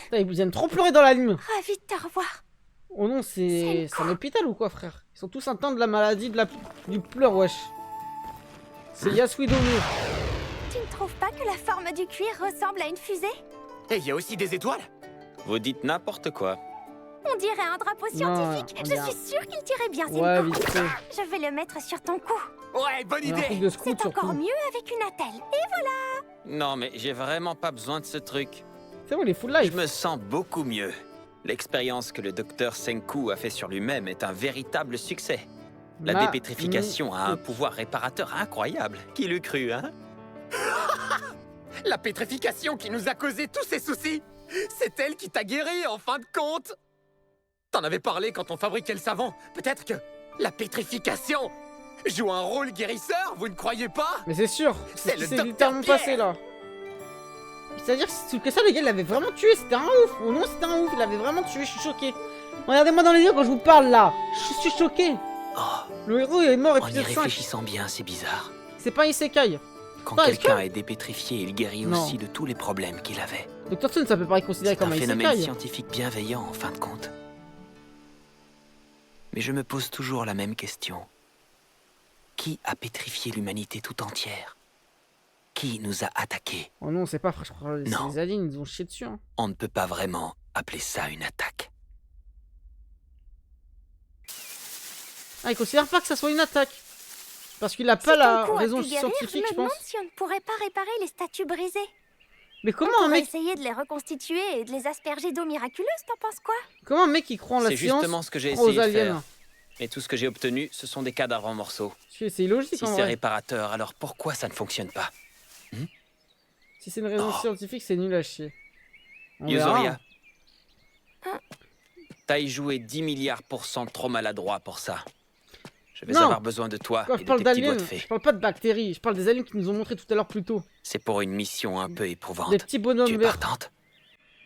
Putain, ils aiment trop pleurer dans l'anime. Ravi de te revoir. Oh non, c'est un hôpital ou quoi, frère? Ils sont tous atteints de la maladie du pleur, wesh. C'est Yasui Dono. Tu ne trouves pas que la forme du cuir ressemble à une fusée? Et il y a aussi des étoiles. Vous dites n'importe quoi. On dirait un drapeau scientifique. Je regarde. suis sûre qu'il tirait bien, Ouais, Senku. vite fait. Je vais le mettre sur ton cou. Ouais, bonne Il y a un truc idée. de scout C'est encore surtout. mieux avec une attelle. Et Non, mais j'ai vraiment pas besoin de ce truc. C'est bon, il est full Je life. me sens beaucoup mieux. L'expérience que le docteur Senku a fait sur lui-même est un véritable succès. La dépétrification a un pouvoir réparateur incroyable. Qui l'eût cru, hein? La pétrification qui nous a causé tous ces soucis. C'est elle qui t'a guéri, en fin de compte. T'en avais parlé quand on fabriquait le savon. Peut-être que la pétrification joue un rôle guérisseur, vous ne croyez pas? Mais c'est sûr. C'est ce qui le s'est Dr. littéralement Pierre. passé là. C'est-à-dire que ça, le gars, il l'avait vraiment tué. C'était un ouf. Oh non, c'était un ouf. Il l'avait vraiment tué. Je suis choqué. Regardez-moi dans les yeux quand je vous parle là. Je suis choqué. Oh, Le héros il est mort en y épisode 5. réfléchissant bien, c'est bizarre. C'est pas un isekai. Quand Attends, est-ce quelqu'un que- est dépétrifié, il guérit Non. aussi de tous les problèmes qu'il avait. Dr. Stone, ça peut pas être considéré C'est comme un un phénomène isekai. scientifique bienveillant, en fin de compte. Mais je me pose toujours la même question. Qui a pétrifié l'humanité tout entière? Qui nous a attaqués? Oh non, c'est pas. Je crois que c'est Non. les aliens, ils nous ont chié dessus. Hein. On ne peut pas vraiment appeler ça une attaque. Ah, il considère pas que ça soit une attaque. Parce qu'il a pas si la ton cou a raison pu guérir, scientifique, je je me pense. demande si on ne pourrait pas réparer les statues brisées. Mais comment On un pourrait mec, essayer de les reconstituer et de les asperger d'eau miraculeuse, t'en penses quoi? comment un mec qui croit en la C'est science justement ce que j'ai croit aux essayé de aliens? faire. Et tout ce que j'ai obtenu, ce sont des cadavres en morceaux. C'est illogique Si en c'est vrai. réparateur, alors pourquoi ça ne fonctionne pas? Si c'est une raison Oh. scientifique, c'est nul à chier. On verra. Yuzoria. Taiju est 10 milliards % trop maladroit pour ça. Je vais Non. avoir besoin de toi Quand et je de parle tes petits doigts d'aliens, de fée. je parle pas de bactéries, je parle des aliens qui nous ont montré tout à l'heure plus tôt. C'est pour une mission un peu éprouvante. Des petits bonhommes Tu es verts. partante?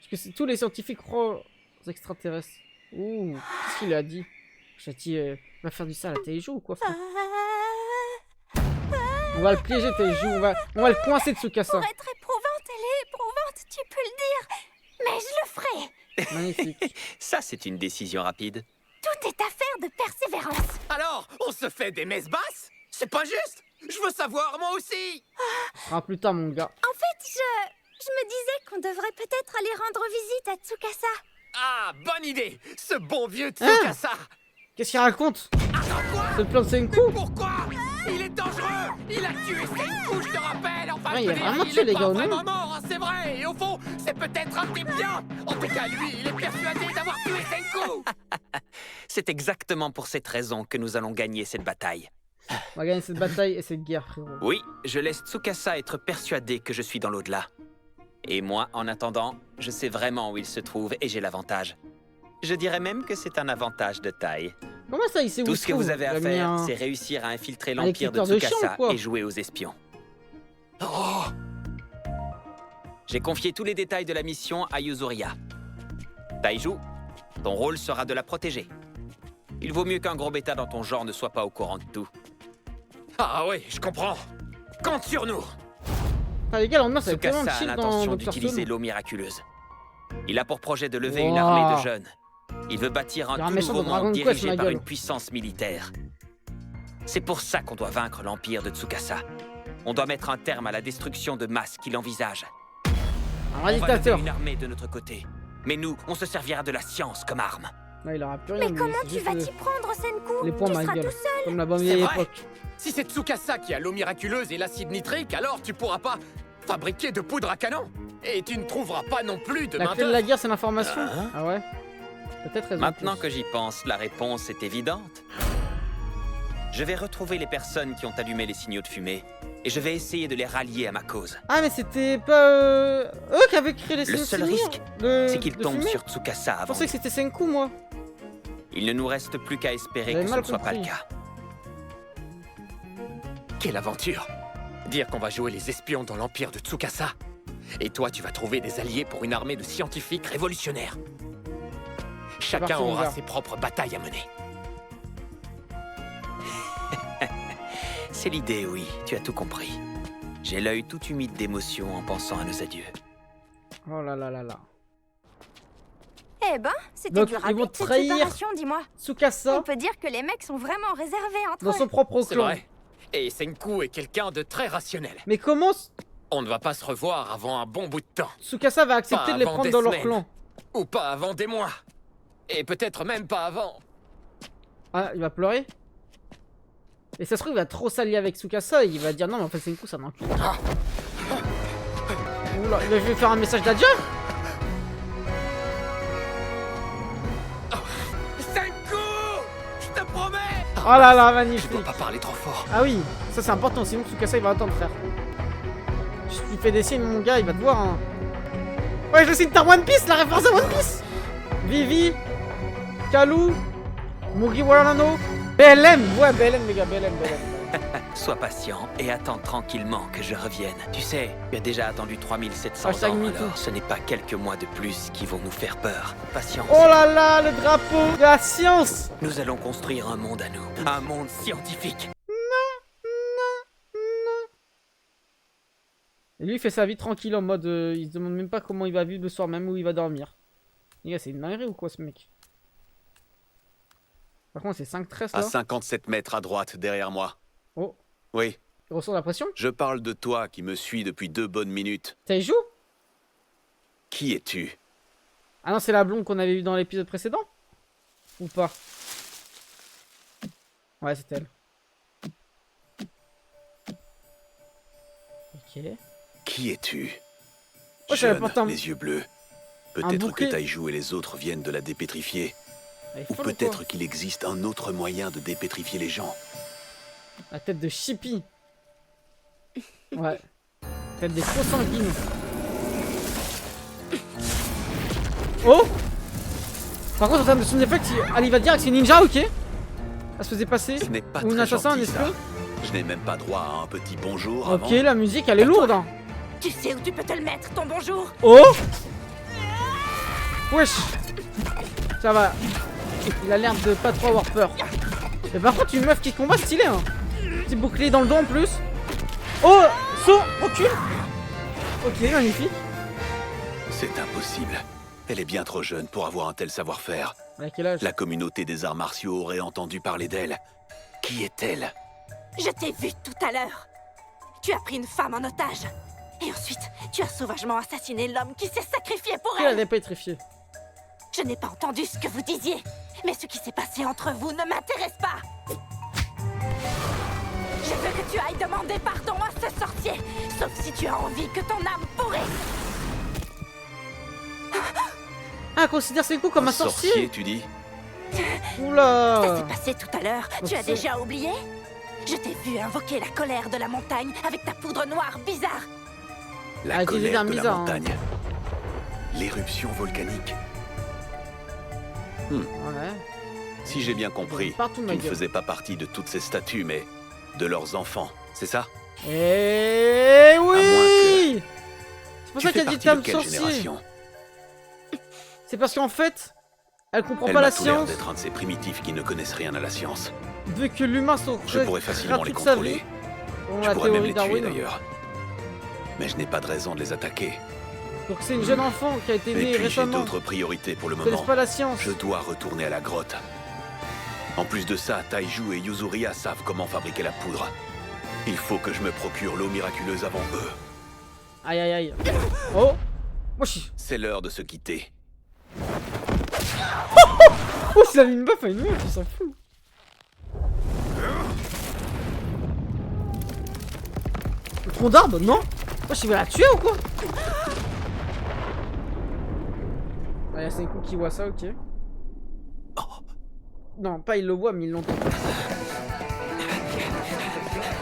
Parce que tous les scientifiques croient aux extraterrestres. Ouh, qu'est-ce qu'il a dit? J'ai dit, on va faire du sale à Taiju ou quoi, frère? On va le piéger, Taiju, on va le coincer de Tsukasa. Pour être éprouvante, elle est éprouvante, tu peux le dire. Mais je le ferai. Magnifique. Ça, c'est une décision rapide. Tout est affaire de persévérance. Alors, on se fait des messes basses? C'est pas juste. Je veux savoir, moi aussi. Ah, plus tard, mon gars. En fait, je me disais qu'on devrait peut-être aller rendre visite à Tsukasa. Ah, bonne idée. Ce bon vieux Tsukasa. Qu'est-ce qu'il raconte? Attends, quoi? C'est le plan de Senku? Pourquoi? Il est dangereux. Il a tué Senku, je te rappelle. Enfin, Ouais, je il a veux dire, vraiment il tué est les pas gars, non? vraiment mort, hein, c'est vrai. Et au fond, c'est peut-être un type bien. En tout cas, lui, il est persuadé d'avoir tué Senku. C'est exactement pour cette raison que nous allons gagner cette bataille. On va gagner cette bataille et cette guerre, frérot. Oui, je laisse Tsukasa être persuadé que je suis dans l'au-delà. Et moi, en attendant, je sais vraiment où il se trouve et j'ai l'avantage. Je dirais même que c'est un avantage de taille. Comment ça, il sait où Tout il ce se que vous trouve? avez à Il a mis faire, un- c'est réussir à infiltrer un l'Empire de écouteur de chien Tsukasa ou quoi? et jouer aux espions. Oh, J'ai confié tous les détails de la mission à Yuzoria. Taiju, ton rôle sera de la protéger. Il vaut mieux qu'un gros bêta dans ton genre ne soit pas au courant de tout. ah oui, je comprends. Compte sur nous. Ah, les gars, le lendemain, ça va être tellement Tsukasa a chill dans l'intention Dr. d'utiliser Stone. l'eau miraculeuse. Il a pour projet de lever une Wow. armée de jeunes. Il veut bâtir Il y a un un tout méchant nouveau de Dragon monde Quest, dirigé ma par gueule. une puissance militaire. C'est pour ça qu'on doit vaincre l'Empire de Tsukasa. On doit mettre un terme à la destruction de masse qu'il envisage. Un On va lever dictateur. une armée de notre côté. Mais nous, on se servira de la science comme arme. Ouais, il aura plus rien. Mais lui, comment c'est tu juste vas les- t'y prendre, Senku? Les points, Tu ma seras gueule. tout seul. Comme la bonne C'est vieille vrai. époque. Si c'est Tsukasa qui a l'eau miraculeuse et l'acide nitrique, alors tu pourras pas fabriquer de poudre à canon. Et tu ne trouveras pas non plus de La main clé de la guerre, c'est l'information. Hein? Ah ouais? Peut-être raison. Maintenant plus. que j'y pense, la réponse est évidente. Je vais retrouver les personnes qui ont allumé les signaux de fumée et je vais essayer de les rallier à ma cause. Ah, mais c'était pas eux qui avaient créé les Le signes seul de risque, de- c'est qu'ils de tombent fumée. sur Tsukasa Je avant pensais que nous. c'était Senku, moi. Il ne nous reste plus qu'à espérer J'avais que ce mal ne soit pas le compris. cas. Quelle aventure! Dire qu'on va jouer les espions dans l'empire de Tsukasa. Et toi, tu vas trouver des alliés pour une armée de scientifiques révolutionnaires. Chacun parti, mon aura gars. ses propres batailles à mener. C'est l'idée, oui, tu as tout compris. J'ai l'œil tout humide d'émotion en pensant à nos adieux. Oh là là là là. Eh ben, c'était Donc, du ils vont rapide cette trahir séparation, dis-moi. Tsukasa On peut dire que les mecs sont vraiment réservés entre dans eux. son propre C'est clan. vrai. Et Senku est quelqu'un de très rationnel. Mais comment On ne va pas se revoir avant un bon bout de temps. Tsukasa va accepter Pas de les avant prendre des dans leur semaines. clan? Ou pas avant des mois. Et peut-être même pas avant. Ah, il va pleurer? Et ça se trouve, il va trop s'allier avec Tsukasa et il va dire non, mais en fait, Senku, ça m'encule. Oula, il va faire un message d'adieu? Senku! Je te promets! Oh là là, Tu magnifique. dois pas parler trop fort. Ah oui, ça c'est important, sinon Tsukasa il va attendre, frère. Si tu fais des signes, mon gars, il va te voir. Hein. Ouais, je dessine ta One Piece, la référence à One Piece. Vivi, Kalu, Mugiwara Nano, BLM. Ouais, BLM, les gars, BLM. Sois patient et attends tranquillement que je revienne. Tu sais, tu as déjà attendu 3700 Hashtag ans, MeToo. alors ce n'est pas quelques mois de plus qui vont nous faire peur. Patience. Oh là là, le drapeau de la science. Nous allons construire un monde à nous. Un monde scientifique. Et lui, il fait sa vie tranquille en mode. Il se demande même pas comment il va vivre le soir, même où il va dormir. Les gars, c'est une dinguerie ou quoi ce mec? Par contre, c'est 5-13 là. À 57 mètres à droite, derrière moi. Oh, Oui, il ressent la pression? je parle de toi qui me suis depuis 2 bonnes minutes. Ça y joue? Qui es-tu? Ah non, c'est la blonde qu'on avait vue dans l'épisode précédent? Ou pas? Ouais, c'est elle. Ok. Qui es-tu? Oh, j'avais Jeune, porté un- les yeux bleus. Peut-être que bouquet. Taiju et les autres viennent de la dépétrifier. Elle est Ou folle ou quoi? peut-être qu'il existe un autre moyen de dépétrifier les gens. La tête de Chippy. Ouais. Tête des trop sanguines. Oh! Par contre, en termes de son effect, elle y va dire que c'est ninja, ok? Elle se faisait passer. Ce n'est pas Ou un très assassin, un gentil, ça. espion. Je n'ai même pas droit à un petit bonjour Ok, avant. la musique, elle est lourde. Hein. Tu sais où tu peux te le mettre, ton bonjour? Oh! Wesh! Ça va. Il a l'air de pas trop avoir peur. Mais par contre, une meuf qui combat stylé, hein. Petit bouclier dans le dos en plus. Oh! Saut! Recule! Ok, magnifique. C'est impossible. Elle est bien trop jeune pour avoir un tel savoir-faire. Elle a quel âge? La communauté des arts martiaux aurait entendu parler d'elle. Qui est-elle? Je t'ai vu tout à l'heure. Tu as pris une femme en otage. Et ensuite, tu as sauvagement assassiné l'homme qui s'est sacrifié pour Elle elle. est pétrifiée. Je n'ai pas entendu ce que vous disiez. Mais ce qui s'est passé entre vous ne m'intéresse pas. Je veux que tu ailles demander pardon à ce sorcier. Sauf si tu as envie que ton âme pourrisse. Ah, considère Senku comme un sorcier. tu dis? Ça Oula! s'est passé tout à l'heure. Tu as c'est- déjà oublié? Je t'ai vu invoquer la colère de la montagne avec ta poudre noire bizarre. La Ah, t'es colère de bizarre, la hein. montagne. L'éruption volcanique. Ouais. Si j'ai bien compris, Partout, ma tu ne gueule. faisais pas partie de toutes ces statues, mais de leurs enfants, c'est ça? Eh oui! C'est pour Tu ça fais qu'elle dit partie de t'aimes quelle sorcier. génération? C'est parce qu'en fait, elle comprend Elle pas m'a la tout l'air science. d'être un de ces primitifs qui ne connaissent rien à la science. Vu que l'humain se Je pourrais facilement les toute sa vie, contrôler. selon Je la pourrais même théorie les tuer Darwin. d'ailleurs. Mais je n'ai pas de raison de les attaquer. Donc c'est une jeune enfant qui a été Et née puis j'ai récemment. d'autres priorités pour le Ils connaissent moment. pas la science. Je dois retourner à la grotte. En plus de ça, Taiju et Yuzuria savent comment fabriquer la poudre. Il faut que je me procure l'eau miraculeuse avant eux. Aïe aïe aïe. Oh! Moi je suis. C'est l'heure de se quitter. Oh, s'il a mis une meuf à une meuf, il s'en fout. Le tronc d'arbre, non? Moi je vais la tuer ou quoi? Ah, y'a Senku qui voit ça, ok. Non, pas il le voit, mais ils l'entendent.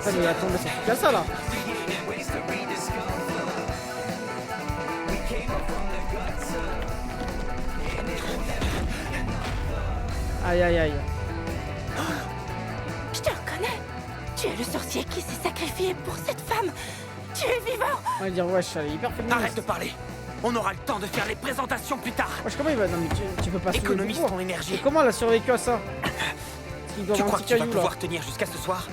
Ah, mais attends, mais c'est tout qu'à ça là. Aïe aïe aïe. Je te reconnais. Tu es le sorcier qui s'est sacrifié pour cette femme. Tu es vivant. On va dire wesh, elle est hyper féministe. Arrête de parler. On aura le temps de faire les présentations plus tard. Wesh, comment il va? Non mais tu peux pas sauver le Économise pouvoir. ton énergie. Et comment elle a survécu à ça? Il doit Tu avoir crois un que petit tu vas caillou là. pouvoir tenir jusqu'à ce soir?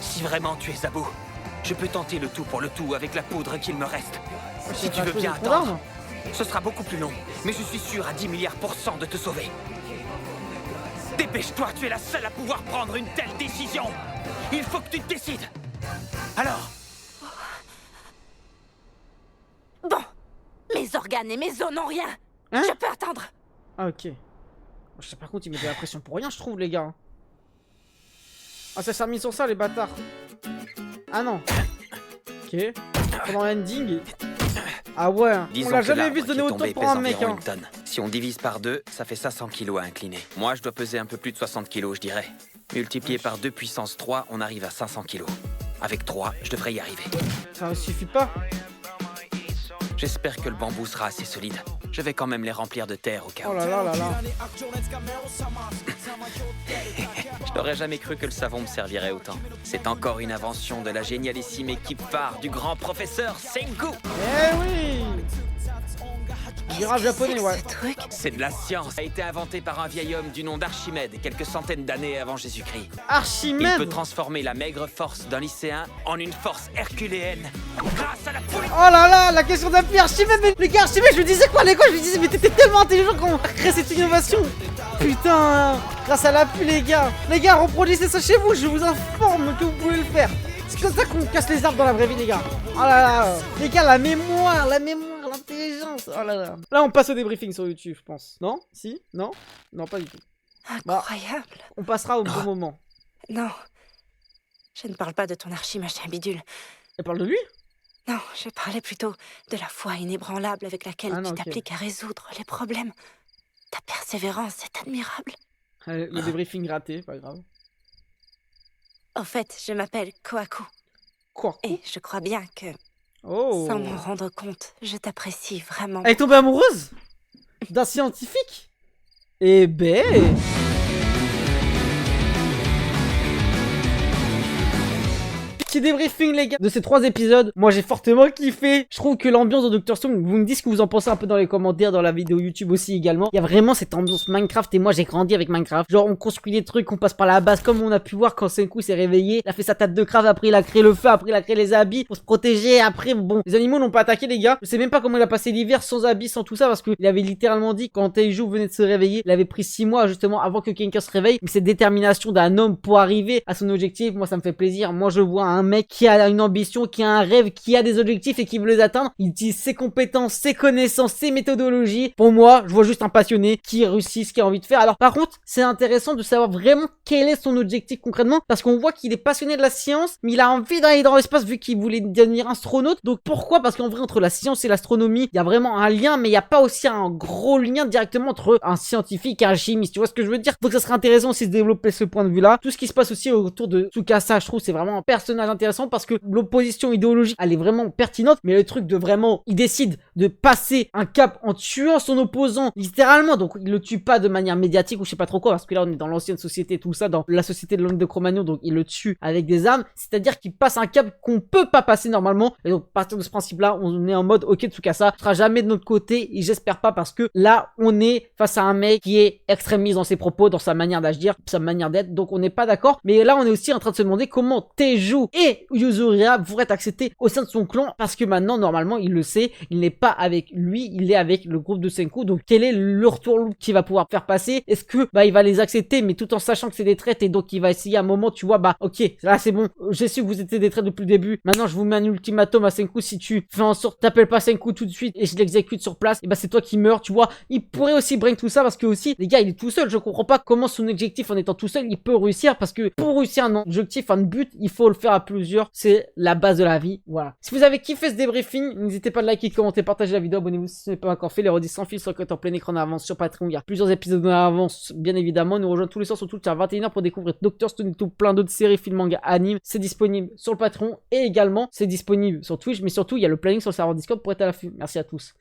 Si vraiment tu es à bout, je peux tenter le tout pour le tout avec la poudre qu'il me reste. Wesh, Si il tu va veux trouver bien le tronc d'arbre. attendre, Ce sera beaucoup plus long, mais je suis sûr à 10 milliards % de te sauver. Dépêche-toi, tu es la seule à pouvoir prendre une telle décision. Il faut que tu te décides. Alors? Bon, mes organes et mes os n'ont rien. Hein? Je peux attendre. Ah, ok. Je sais, par contre, ils mettent de la pression pour rien, je trouve, les gars. Ah, ça s'est remis sur ça, les bâtards. Ah non. Ok. Pendant l'ending. Ah ouais, Disons on l'a que jamais l'arbre vu se qui est donner autant tombé pour pèse un mec, environ hein. une tonne. Si on divise par 2, ça fait 500 kilos à incliner. Moi, je dois peser un peu plus de 60 kilos, je dirais. Multiplié par 2 puissance 3, on arrive à 500 kilos. Avec 3, je devrais y arriver. Ça ne suffit pas. J'espère que le bambou sera assez solide. Je vais quand même les remplir de terre au cas où. Oh là là là là. Je n'aurais jamais cru que le savon me servirait autant. C'est encore une invention de la génialissime équipe phare du grand professeur Senku. Eh oui. Du rap japonais, ouais. C'est de la science. Ça a été inventé par un vieil homme du nom d'Archimède quelques centaines d'années avant Jésus-Christ. Il Archimède. peut transformer la maigre force d'un lycéen en une force herculéenne grâce à la folie. Oh là là, la question d'appui Archimède. Mais les gars, Archimède, je me disais quoi à l'école? Je me disais, mais t'étais tellement intelligent qu'on crée cette innovation. Putain, grâce à l'appui, les gars. Les gars, reproduisez ça chez vous, je vous informe que vous pouvez le faire. C'est comme ça qu'on casse les arbres dans la vraie vie, les gars. Oh là là. Les gars, la mémoire, l'intelligence. Oh là là. Là, on passe au débriefing sur YouTube, je pense. Non? Si? Non? Non, pas du tout. Incroyable. On passera au bon moment. Non. Je ne parle pas de ton archi-machin bidule. Elle parle de lui? Non, je parlais plutôt de la foi inébranlable avec laquelle Ah non, tu ok. t'appliques à résoudre les problèmes. Ta persévérance est admirable. Le débriefing raté, pas grave. Au fait, je m'appelle Kohaku. Quoi? Et je crois bien que, Oh. sans m'en rendre compte, je t'apprécie vraiment. Elle est tombée amoureuse d'un scientifique? Eh ben... Petit débriefing les gars de ces 3 épisodes. Moi j'ai fortement kiffé. Je trouve que l'ambiance de Dr Stone, vous me dites ce que vous en pensez un peu dans les commentaires, dans la vidéo YouTube aussi également. Il y a vraiment cette ambiance Minecraft et moi j'ai grandi avec Minecraft. Genre on construit des trucs, on passe par la base comme on a pu voir quand Senku s'est réveillé. Il a fait sa table de craft, après il a créé le feu, après il a créé les habits pour se protéger. Après bon, les animaux n'ont pas attaqué les gars. Je sais même pas comment il a passé l'hiver sans habits, sans tout ça parce qu'il avait littéralement dit quand Taiju venait de se réveiller, il avait pris 6 mois justement avant que Kenka se réveille. Mais cette détermination d'un homme pour arriver à son objectif, moi ça me fait plaisir. Moi je vois un mec qui a une ambition, qui a un rêve, qui a des objectifs et qui veut les atteindre. Il utilise ses compétences, ses connaissances, ses méthodologies. Pour moi, je vois juste un passionné qui réussit ce qu'il a envie de faire. Alors par contre, c'est intéressant de savoir vraiment quel est son objectif concrètement parce qu'on voit qu'il est passionné de la science, mais il a envie d'aller dans l'espace vu qu'il voulait devenir astronaute. Donc pourquoi? Parce qu'en vrai, entre la science et l'astronomie, il y a vraiment un lien, mais il n'y a pas aussi un gros lien directement entre un scientifique et un chimiste. Tu vois ce que je veux dire? Donc ça serait intéressant aussi de développer ce point de vue-là. Tout ce qui se passe aussi autour de Tsukasa, je trouve c'est vraiment un personnage intéressant parce que l'opposition idéologique, elle est vraiment pertinente, mais le truc de vraiment, il décide de passer un cap en tuant son opposant, littéralement, donc il le tue pas de manière médiatique ou je sais pas trop quoi, parce que là on est dans l'ancienne société, tout ça, dans la société de l'homme de Cro-Magnon, donc il le tue avec des armes, c'est-à-dire qu'il passe un cap qu'on peut pas passer normalement, et donc à partir de ce principe-là, on est en mode, ok Tsukasa, tu seras jamais de notre côté, et j'espère pas, parce que là, on est face à un mec qui est extrémiste dans ses propos, dans sa manière d'agir, sa manière d'être, donc on n'est pas d'accord, mais là on est aussi en train de se demander comment Taiju et Yuzuriha pourrait être accepté au sein de son clan parce que maintenant normalement il le sait, il n'est pas avec lui, il est avec le groupe de Senku. Donc quel est le retour qu'il va pouvoir faire passer? Est-ce que il va les accepter mais tout en sachant que c'est des traites et donc il va essayer à un moment, tu vois, ok là c'est bon, j'ai su que vous étiez des traites depuis le début, maintenant je vous mets un ultimatum à Senku, si tu fais en sorte t'appelles pas Senku tout de suite et je l'exécute sur place, et c'est toi qui meurs, tu vois. Il pourrait aussi bring tout ça parce que aussi les gars il est tout seul, je comprends pas comment son objectif en étant tout seul il peut réussir, parce que pour réussir un objectif, un but, il faut le faire à plusieurs, c'est la base de la vie, voilà. Si vous avez kiffé ce débriefing, n'hésitez pas à liker, commenter, partager la vidéo, abonnez-vous si ce n'est pas encore fait, les redis sans fil sur le compte en plein écran en avance sur Patreon, il y a plusieurs épisodes en avance, bien évidemment, nous rejoignons tous les soirs sur Twitch à 21h pour découvrir Dr Stone et tout plein d'autres séries, films, mangas, animes, c'est disponible sur le Patreon et également c'est disponible sur Twitch, mais surtout il y a le planning sur le serveur Discord pour être à l'affût. Merci à tous.